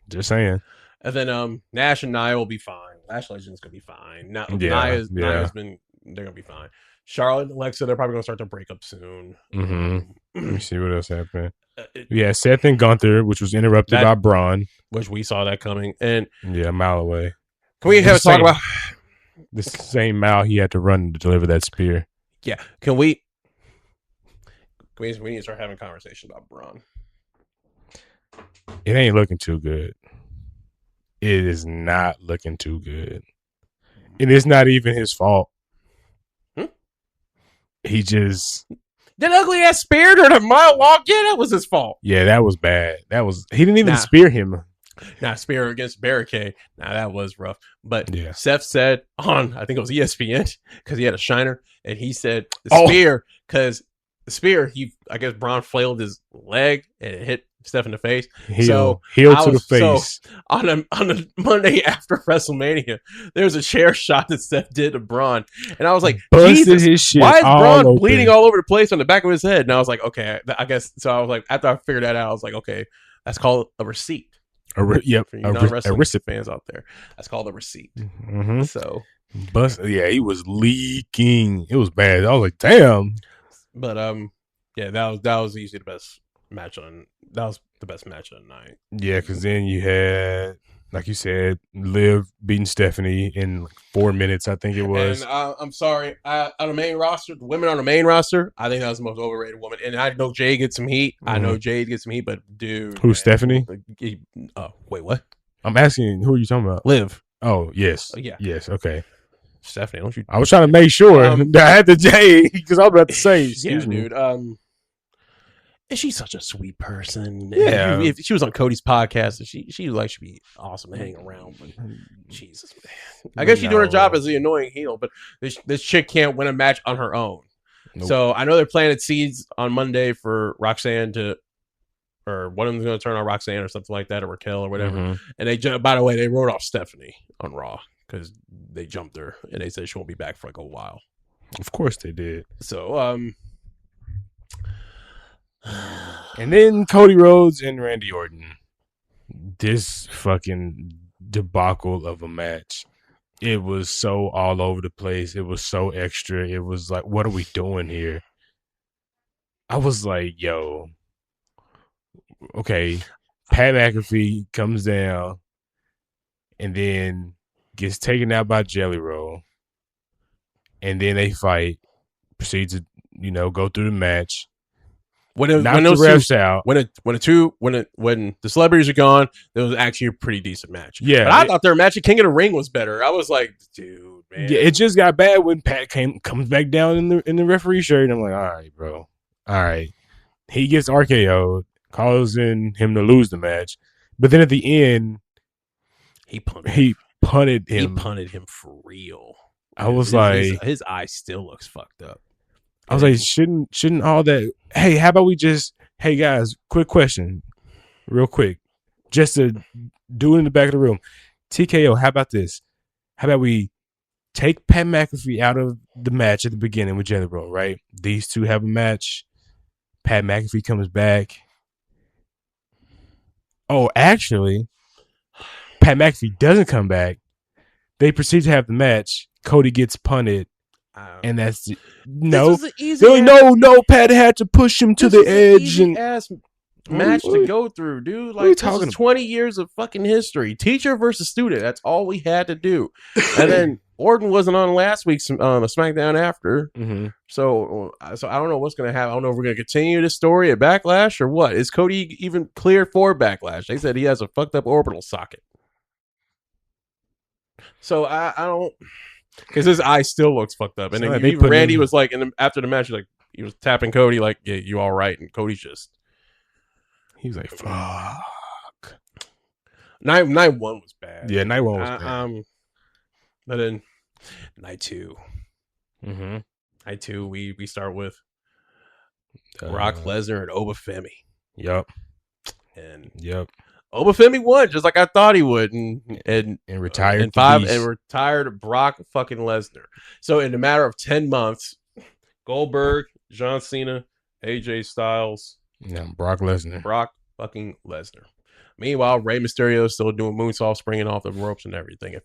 Just saying. And then Nash and Nia will be fine. Lash Legend's gonna be fine. Nia's been. They're gonna be fine. Charlotte and Alexa, they're probably gonna start to break up soon. Let me see what else happened. Seth and Gunther, which was interrupted by Braun, which we saw that coming, and a mile away. Can we have a talk about the same mile he had to run to deliver that spear? Yeah, can we need to start having conversations about Braun. It ain't looking too good. It is not looking too good. And it's not even his fault. He just... That ugly ass spear during a mile walk? Yeah, that was his fault. Yeah, that was bad. He didn't even spear him. Spear against barricade. That was rough. But Seth said on, I think it was ESPN, because he had a shiner, and he said spear, because the spear, I guess Braun flailed his leg and it hit Steph in the face. Heel to the face. So on a Monday after WrestleMania, there was a chair shot that Steph did to Braun, and I was like, Jesus, his shit why is Braun bleeding all over the place on the back of his head? And I was like, okay, I guess. So I was like, after I figured that out, I was like, okay, that's called a receipt. For you non-wrestling fans out there, that's called a receipt. So, he was leaking. It was bad. I was like, damn. But that was easily the best match on. That was the best match of the night. Yeah, because then you had, like you said, Liv beating Stephanie in like 4 minutes, I think it was. And I'm sorry, on the main roster, the women on the main roster, I think that was the most overrated woman. And I know Jade gets some heat. I know Jade gets some heat, but dude, who's Stephanie? Wait, what? I'm asking, who are you talking about? Liv. Oh, yes. Yeah. Yes. Okay. Stephanie, don't you? I was trying to make sure I had the J because I was about to say, excuse me, dude. And she's such a sweet person. Yeah. If she was on Cody's podcast, she should be awesome to hang around. But Jesus, man. I guess she's doing her job as the annoying heel, but this chick can't win a match on her own. Nope. So I know they're planting seeds on Monday for Roxanne or one of them's going to turn on Roxanne or something like that, or Raquel or whatever. And by the way, they wrote off Stephanie on Raw because they jumped her and they said she won't be back for like a while. Of course they did. So, and then Cody Rhodes and Randy Orton. This fucking debacle of a match. It was so all over the place. It was so extra. It was like, what are we doing here? I was like, yo, okay. Pat McAfee comes down and then gets taken out by Jelly Roll. And then they fight. Proceeds to, go through the match. When the celebrities are gone, it was actually a pretty decent match. Yeah, but I thought their match at King of the Ring was better. I was like, dude, man. Yeah, it just got bad when Pat comes back down in the referee shirt. And I'm like, all right, bro, all right. He gets RKO'd, causing him to lose the match. But then at the end, he punted him. He punted him. He punted him for real. I was like, his eye still looks fucked up. I was like, shouldn't all that? Hey, how about we just? Hey guys, quick question, real quick, just to do it in the back of the room. TKO, how about this? How about we take Pat McAfee out of the match at the beginning with General, right? These two have a match. Pat McAfee comes back. Oh, actually, Pat McAfee doesn't come back. They proceed to have the match. Cody gets punted. And that's no. Pat had to push him to the edge and ass match to go through, dude. Like, this is 20 years of fucking history. Teacher versus student. That's all we had to do. And then Orton wasn't on last week's SmackDown after. Mm-hmm. So I don't know what's gonna happen. I don't know if we're gonna continue this story at Backlash or what. Is Cody even clear for Backlash? They said he has a fucked up orbital socket. So I don't. Because his eye still looks fucked up, and then even Randy was like, after the match, he was tapping Cody, like, "Yeah, you all right?" And Cody's he was like, "Fuck." Night 1 was bad. Yeah, night 1 was bad. But then night 2, mm-hmm. night 2, we start with Brock Lesnar and Obafemi. Yep. Obafemi won just like I thought he would, and retired in 5 and retired Brock fucking Lesnar. So in a matter of 10 months, Goldberg, John Cena, AJ Styles, Brock Lesnar, Brock fucking Lesnar. Meanwhile, Rey Mysterio is still doing moonsault, springing off the ropes and everything.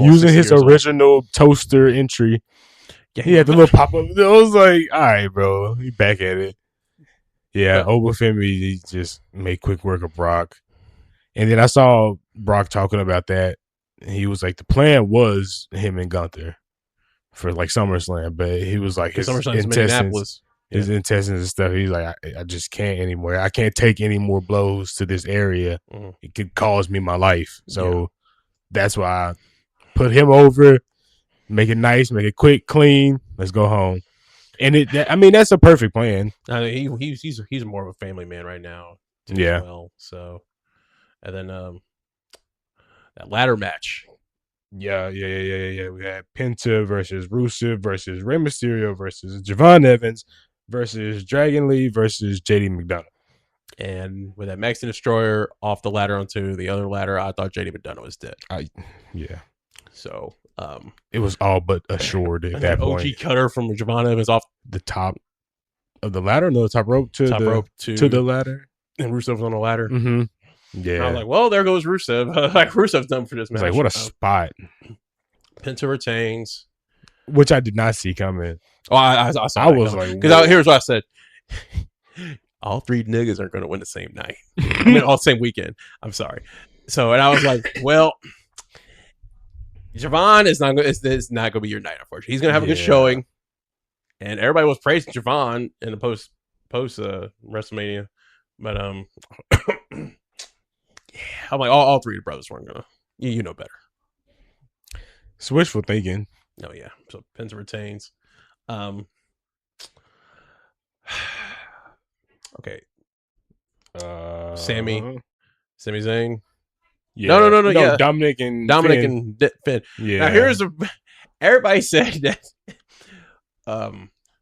Using his original toaster entry. Yeah, he had the little pop up. I was like, all right, bro, he back at it. Yeah, Obafemi, he just made quick work of Brock. And then I saw Brock talking about that. He was like, the plan was him and Gunther for like SummerSlam, but he was like, his intestines and stuff. He's like, I just can't anymore. I can't take any more blows to this area. Mm-hmm. It could cause me my life. So that's why I put him over, make it nice, make it quick, clean. Let's go home. And that's a perfect plan. He's more of a family man right now. Yeah. Well, so. And then that ladder match. Yeah. We had Penta versus Rusev versus Rey Mysterio versus Javon Evans versus Dragon Lee versus JD McDonough. And with that Mexican Destroyer off the ladder onto the other ladder, I thought JD McDonough was dead. So it was all but assured at that point. OG cutter from Javon Evans off the top of the ladder, no, the top rope to the ladder. And Rusev was on the ladder. Mm-hmm. Yeah, I was like, well, there goes Rusev. Like, Rusev's done for this match. Like, what a spot. Penta retains, which I did not see coming. Oh, I saw. I was like, because here's what I said: all 3 niggas aren't going to win the same night. I mean, all same weekend. I'm sorry. So, and I was like, well, Javon is not going to be your night. Unfortunately, he's going to have a good showing, and everybody was praising Javon in the post WrestleMania, but I'm like, all 3 of the brothers weren't gonna. You know better. It's wishful thinking. Oh yeah. So Penta retains. Okay. Sami Zayn. Yeah. No. Yeah. Dominic and Finn. Yeah. Now everybody said that.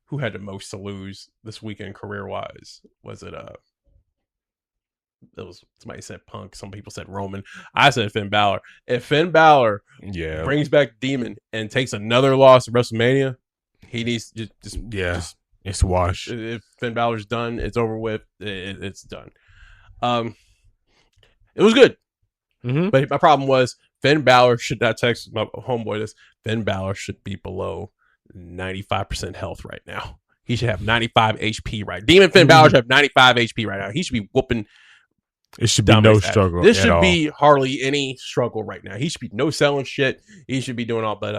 Who had the most to lose this weekend career wise? Was it somebody said Punk, some people said Roman. I said Finn Balor. If Finn Balor brings back Demon and takes another loss at WrestleMania, he needs just it's washed. If Finn Balor's done, it's over with. It's done. It was good. Mm-hmm. But my problem was Finn Balor should not text my homeboy this. Finn Balor should be below 95% health right now. He should have 95 HP right. Demon Finn Balor should have 95 HP right now. He should be whooping. It should be no struggle. This should be hardly any struggle right now. He should be no selling shit. He should be doing all. But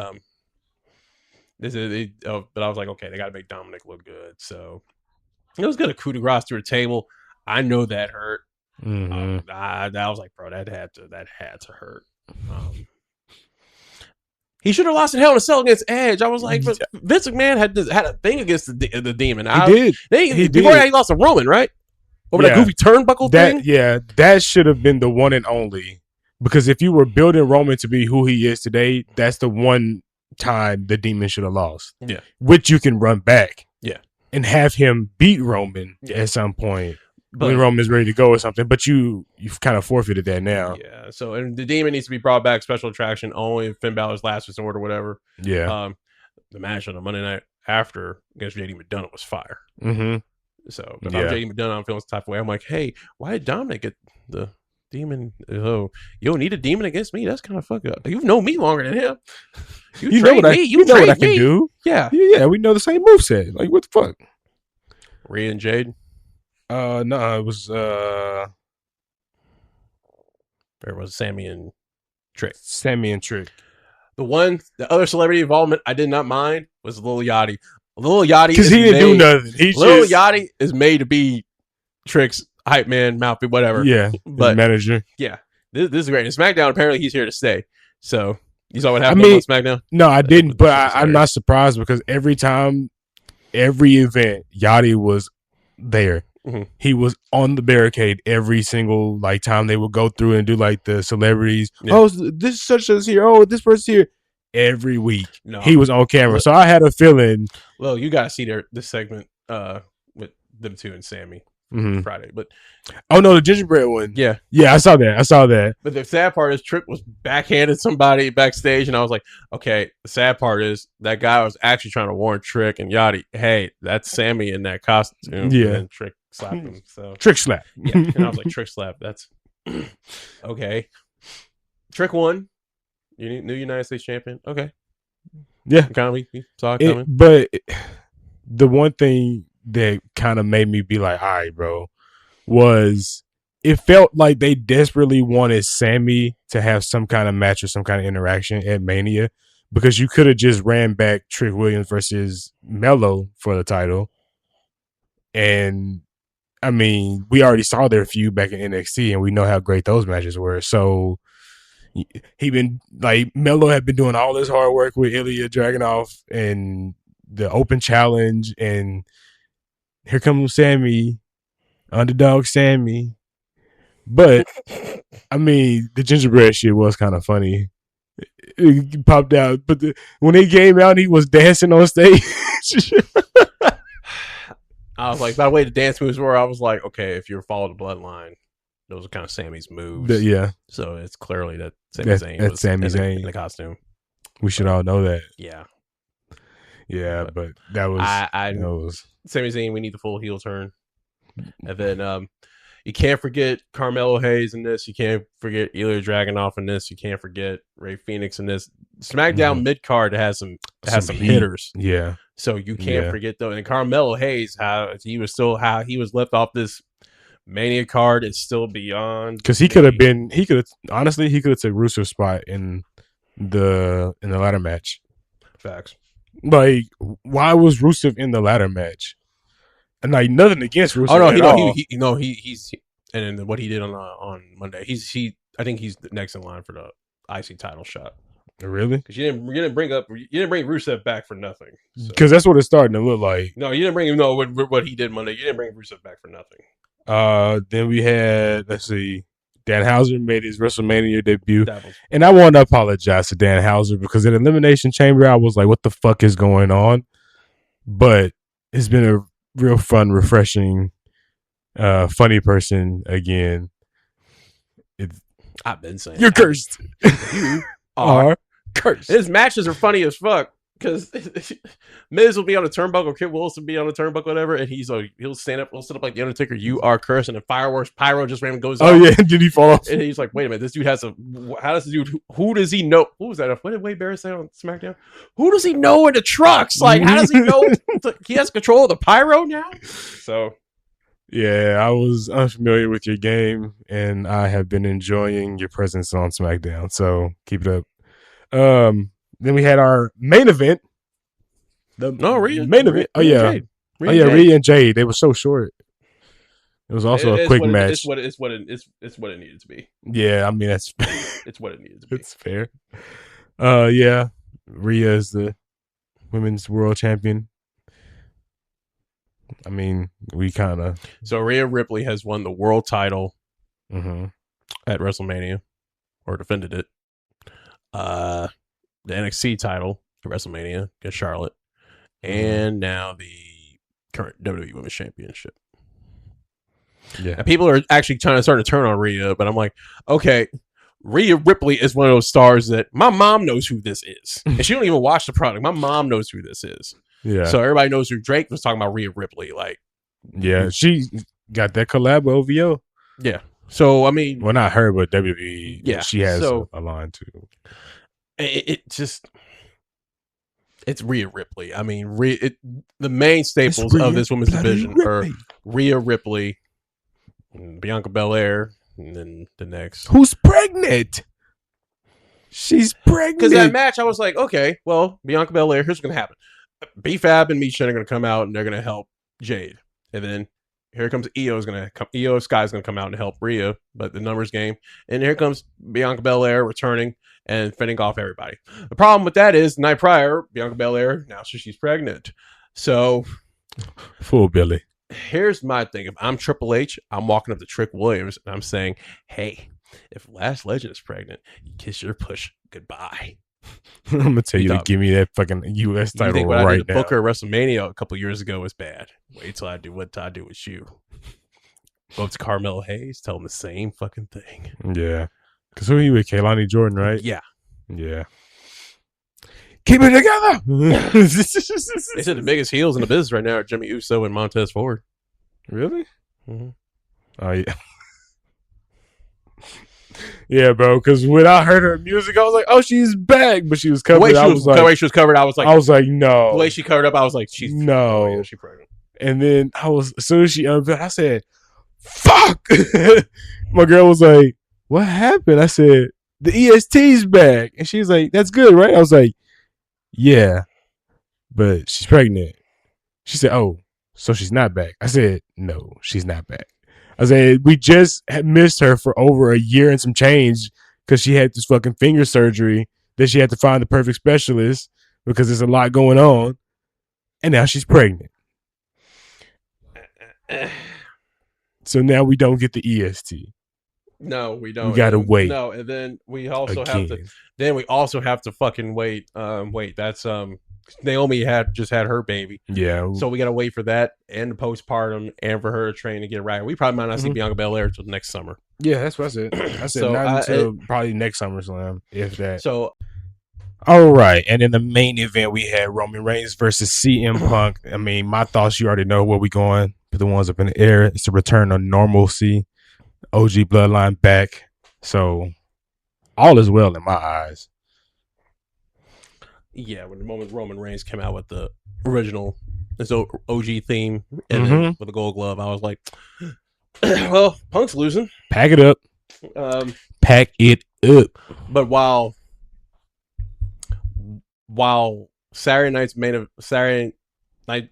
but I was like, okay, they got to make Dominic look good. So it was good. A coup de grace to a table. I know that hurt. Mm-hmm. I was like, bro, that had to hurt. He should have lost in Hell in a Cell against Edge. I was like, but Vince McMahon had a thing against the Demon. He did. Before that, he lost a Roman, right? Over that goofy turnbuckle thing? Yeah, that should have been the one and only. Because if you were building Roman to be who he is today, that's the one time the Demon should have lost. Yeah. Which you can run back. Yeah. And have him beat Roman at some point. But when Roman's ready to go or something. But you've kind of forfeited that now. Yeah. So, and the Demon needs to be brought back, special attraction, only if Finn Balor's last resort or whatever. Yeah. The match on the Monday night after against JD McDonough was fire. Mm-hmm. So, if I'm JD McDonough, I'm feeling some type of way. I'm like, hey, why did Dominic get the Demon? Oh, you don't need a Demon against me? That's kind of fucked up. You've known me longer than him. You know what I can do. Yeah. Yeah, we know the same moveset. Like, what the fuck? Rhea and Jade? No, it was there was Sammy and Trick. The other celebrity involvement I did not mind was Lil Yachty. Lil Yachty, because he didn't do nothing. Lil Yachty is made to be Trick's hype man, mouthpiece, whatever. Yeah, but manager. Yeah, this is great. And SmackDown, apparently, he's here to stay. So you saw what happened on SmackDown? No, I didn't. But I'm not surprised because every event, Yachty was there. Mm-hmm. He was on the barricade every single time they would go through and do the celebrities. Yeah. Oh, this such as here. Oh, this person's here. Every week he was on camera, so I had a feeling. Well, you gotta see this segment with them two and Sammy Friday, but the gingerbread one. Yeah, I saw that. But the sad part is Trick was backhanded somebody backstage, and I was like, okay. The sad part is that guy was actually trying to warn Trick and Yachty, hey, that's Sammy in that costume. Yeah, and Trick slapped him. So Trick slap. Yeah, and I was like, Trick slap. That's okay. Trick won. New United States champion. Okay. Yeah. We saw it coming. But the one thing that kind of made me be like, all right, bro, was it felt like they desperately wanted Sammy to have some kind of match or some kind of interaction at Mania, because you could have just ran back Trick Williams versus Melo for the title. And I mean, we already saw their feud back in NXT and we know how great those matches were. So Melo had been doing all this hard work with Ilya Dragunov and the open challenge, and here comes Sammy, underdog Sammy. But I mean, the gingerbread shit was kind of funny. It popped out, but when they came out, he was dancing on stage. I was like, by the way the dance moves were, I was like, okay, if you follow the bloodline, those are kind of Sammy's moves. Yeah. So it's clearly that Sami Zayn was Sami Zayn in the costume. We should all know that. Yeah. Yeah, but that was... Sami Zayn, we need the full heel turn. And then you can't forget Carmelo Hayes in this. You can't forget Ilya Dragunov in this. You can't forget Rey Fenix in this. SmackDown mid-card has some hitters. Yeah. So you can't forget those. And Carmelo Hayes, how he was left off this Mania card is still beyond, because he could have took Rusev's spot in the ladder match. Facts. Like, why was Rusev in the ladder match? And nothing against Rusev. He's and then what he did on Monday. I think he's next in line for the IC title shot. Really? Because you didn't bring Rusev back for nothing. Because that's what it's starting to look like. No, you didn't bring him. No, what he did Monday. You didn't bring Rusev back for nothing. Then we had, Danhauser made his WrestleMania debut. And I want to apologize to Danhauser because at Elimination Chamber, I was like, what the fuck is going on? But it's been a real fun, refreshing, funny person again. I've been saying. You're cursed. You are cursed. His matches are funny as fuck. Because Miz will be on a turnbuckle, Kid Wilson will be on a turnbuckle, whatever, and he'll stand up like the Undertaker. You are cursed, and the fireworks pyro just randomly goes. Oh yeah, did he fall off? And he's like, "Wait a minute, this dude has a. How does this dude? Who does he know? Who was that? What did Wade Barrett say on SmackDown? Who does he know in the trucks? Like, how does he know he has control of the pyro now? So, yeah, I was unfamiliar with your game, and I have been enjoying your presence on SmackDown. So keep it up. Then we had our main event. Rhea. Main event. Rhea and Jade. They were so short. It was also a quick match. It's what it needed to be. Yeah, I mean that's it's what it needed to be. It's fair. Yeah, Rhea is the women's world champion. I mean, we kind of. So Rhea Ripley has won the world title at WrestleMania, or defended it. The NXT title WrestleMania against Charlotte, and now the current WWE Women's Championship. Yeah, and people are actually starting to turn on Rhea, but I'm like, okay, Rhea Ripley is one of those stars that my mom knows who this is, and she don't even watch the product. My mom knows who this is. Yeah, so everybody knows who Drake was talking about. Rhea Ripley, like, yeah, she got that collab with OVO. Yeah, so I mean, well, not her, but WWE. Yeah, she has a line too. It's Rhea Ripley. I mean, the main staples of this women's division are Rhea Ripley, Bianca Belair, and then the next. Who's pregnant? She's pregnant. Because that match, I was like, okay, well, Bianca Belair, here's what's going to happen. B-Fab and Misha are going to come out, and they're going to help Jade. And then here comes Io Sky's going to come out and help Rhea, but the numbers game. And here comes Bianca Belair returning and fending off everybody. The problem with that is the night prior, Bianca Belair announced she's pregnant. So, fool Billy. Here's my thing. If I'm Triple H, I'm walking up to Trick Williams and I'm saying, hey, if Last Legend is pregnant, you kiss your push goodbye. I'm going to tell you to give me that fucking U.S. title think what right I did to now. Booker at WrestleMania a couple years ago was bad. Wait till I do what I do with you. Go up to Carmelo Hayes, tell him the same fucking thing. Yeah. Because who are you with? Kehlani Jordan, right? Yeah. Yeah. Keep it together. They said the biggest heels in the business right now are Jimmy Uso and Montez Ford. Really? Mm-hmm. Oh, yeah. Yeah, bro. Because when I heard her music, I was like, "Oh, she's back," but she was covered. The way she was covered, I was like, "No." The way she covered up, I was like, "She's no." Oh, yeah, she's pregnant. And then as soon as she unveiled, I said, "Fuck!" My girl was like, "What happened?" I said, "The EST's back," and she's like, "That's good, right?" I was like, "Yeah, but she's pregnant." She said, "Oh, so she's not back?" I said, "No, she's not back." I said, we just had missed her for over a year and some change because she had this fucking finger surgery that she had to find the perfect specialist because there's a lot going on. And now she's pregnant. So now we don't get the EST. No, we don't. We gotta wait. No, and then we also have to fucking wait. That's Naomi just had her baby. Yeah. So we gotta wait for that and the postpartum and for her to train to get right. We probably might not see Bianca Belair until next summer. Yeah, that's what I said. I said not until probably next SummerSlam, if that. So all right. And in the main event we had Roman Reigns versus CM Punk. I mean, my thoughts, you already know where we going. Put the ones up in the air. It's a return of normalcy. OG bloodline back. So all is well in my eyes. Yeah, when the moment Roman Reigns came out with the original OG theme and then with the gold glove, I was like, well, Punk's losing. Pack it up. Pack it up. But while Saturday Night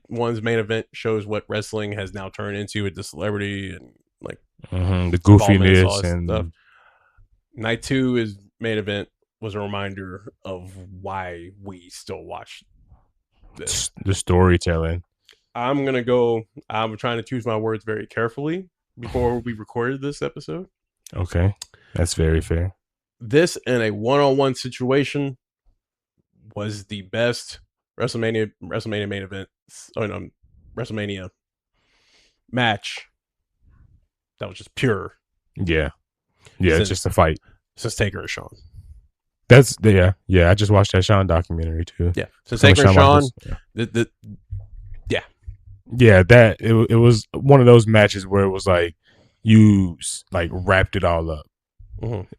One's main event shows what wrestling has now turned into with the celebrity and like the goofiness and stuff. Night 2's main event was a reminder of why we still watch this. The storytelling. I'm trying to choose my words very carefully before we recorded this episode. Okay. That's very fair. This in a one-on-one situation was the best WrestleMania main event. WrestleMania match that was just pure. Yeah. Yeah, it's just a fight. Since Taker and Shawn. That's yeah. I just watched that Shawn documentary too. Yeah, since Taker and Shawn, that it was one of those matches where it was like you like wrapped it all up.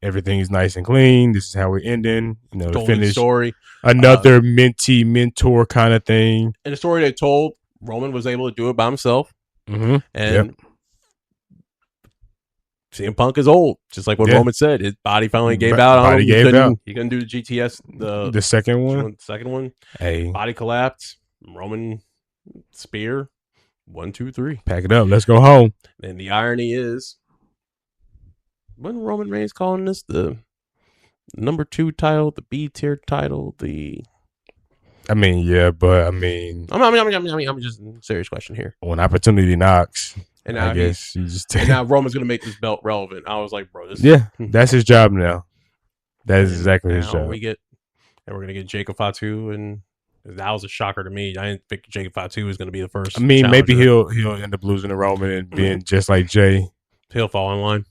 Everything's nice and clean. This is how we're ending. You know, the finish story. Another mentee mentor kind of thing. And the story they told, Roman was able to do it by himself, and. CM Punk is old, just like what Roman said. His body finally gave out on him. He couldn't do the GTS. The second one. Second one. Hey, body collapsed. Roman spear. 1, 2, 3. Pack it up. Let's go home. And the irony is, wasn't Roman Reigns calling this the number 2 title, the B tier title, I mean, yeah, but I mean, I'm just a serious question here. When opportunity knocks. And now I guess you just and now Roman's gonna make this belt relevant. I was like, bro, that's his job now. That is exactly his job. We get And we're gonna get Jacob Fatu, and that was a shocker to me. I didn't think Jacob Fatu was gonna be the first. I mean, challenger. maybe he'll end up losing to Roman and being just like Jay. He'll fall in line.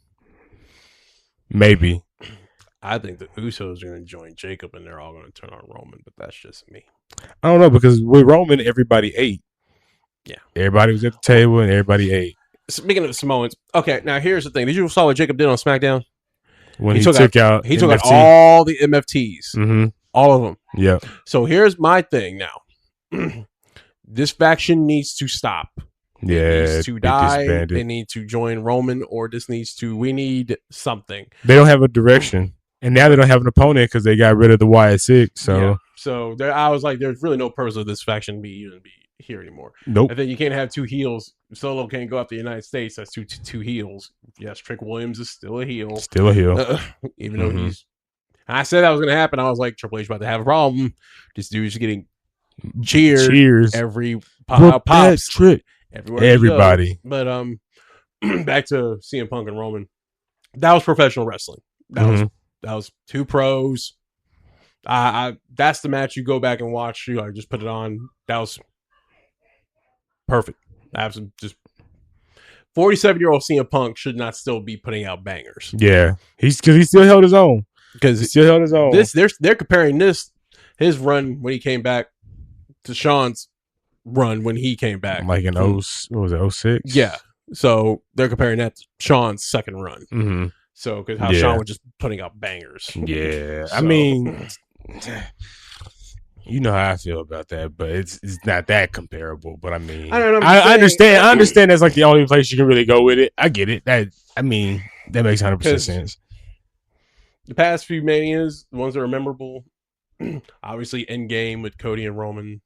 Maybe. I think the Usos are going to join Jacob, and they're all going to turn on Roman. But that's just me. I don't know, because with Roman, everybody ate. Yeah, everybody was at the table and everybody ate. Speaking of Samoans, okay. Now here's the thing: did you saw what Jacob did on SmackDown? When he took out all the MFTs, all of them. Yeah. So here's my thing now. This faction needs to stop. Yeah, it needs to die. They need to join Roman, or we need something. They don't have a direction, and now they don't have an opponent because they got rid of the Wyatt Six. So, I was like, there's really no purpose of this faction be here anymore. Nope. And then you can't have two heels. Solo can't go up the United States. That's two heels. Yes, Trick Williams is still a heel. Even though he's. I said that was going to happen. I was like, Triple H about to have a problem. This dude's getting cheers every pops. Trick. Everybody. But back to CM Punk and Roman. That was professional wrestling. That was two pros. That's the match you go back and watch. You just put it on. That was perfect. Just 47-year-old CM Punk should not still be putting out bangers. Yeah, because he still held his own. They're comparing his run when he came back to Sean's run when he came back, like in what was it, 06? Yeah, so they're comparing that to Sean's second run. So because how Sean was just putting out bangers. Yeah, so. I mean, you know how I feel about that, but it's not that comparable. But I mean, I understand that's like the only place you can really go with it. I get it. That makes 100% sense. The past few Manias, the ones that are memorable, obviously Endgame with Cody and Roman.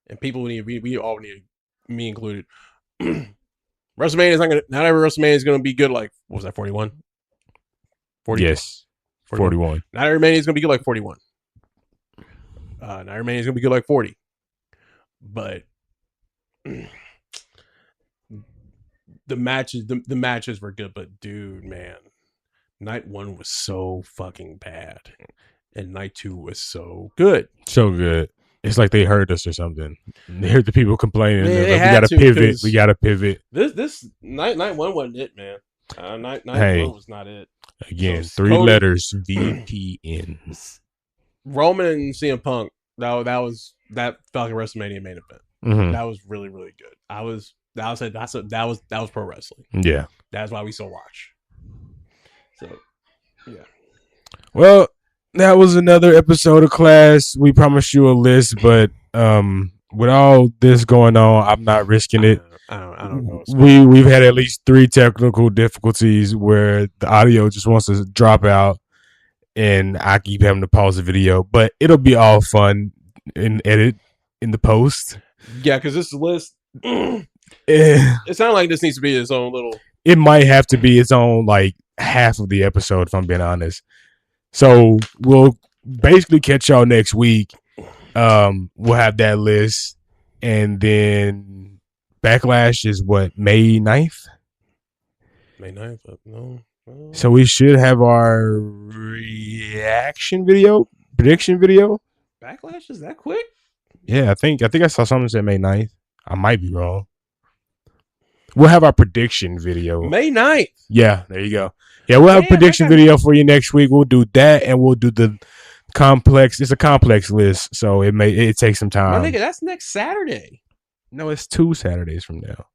And people we all need, me included. WrestleMania is not every WrestleMania is gonna be good like, what was that, 41? 40? Yes. 41. Not every Mania is gonna be good like 41. Not every Mania is gonna be good like 40. But the matches were good, but dude, man, night 1 was so fucking bad. And night 2 was so good. So good. It's like they heard us or something. They heard the people complaining. Like, we got to pivot. We got to pivot. This night 1 wasn't it, man. Night 1 was not it. Again, so 3 letters, VPN. Roman and CM Punk. That was that felt like a WrestleMania main event. That was really, really good. That was pro wrestling. Yeah, that's why we still watch. So, yeah. Well, that was another episode of Class. We promised you a list, but with all this going on, I'm not risking it. I don't know. We've had at least 3 technical difficulties where the audio just wants to drop out, and I keep having to pause the video. But it'll be all fun and edit in the post. Yeah, because this list, it sounds like this needs to be its own little. It might have to be its own like half of the episode, if I'm being honest. So we'll basically catch y'all next week. We'll have that list. And then Backlash is what, May 9th? May 9th? No. So we should have our prediction video. Backlash is that quick? Yeah, I think I saw something that said May 9th. I might be wrong. We'll have our prediction video. May 9th. Yeah, there you go. Yeah, we'll have a prediction video for you next week. We'll do that, and we'll do the complex. It's a complex list, so it takes some time. My nigga, that's next Saturday. No, it's 2 Saturdays from now.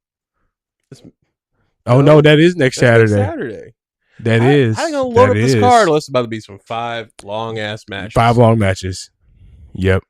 No, that is next Saturday. Saturday. That is. How you gonna load up this card? Unless it's about to be some 5 long ass matches. 5 long matches. Yep.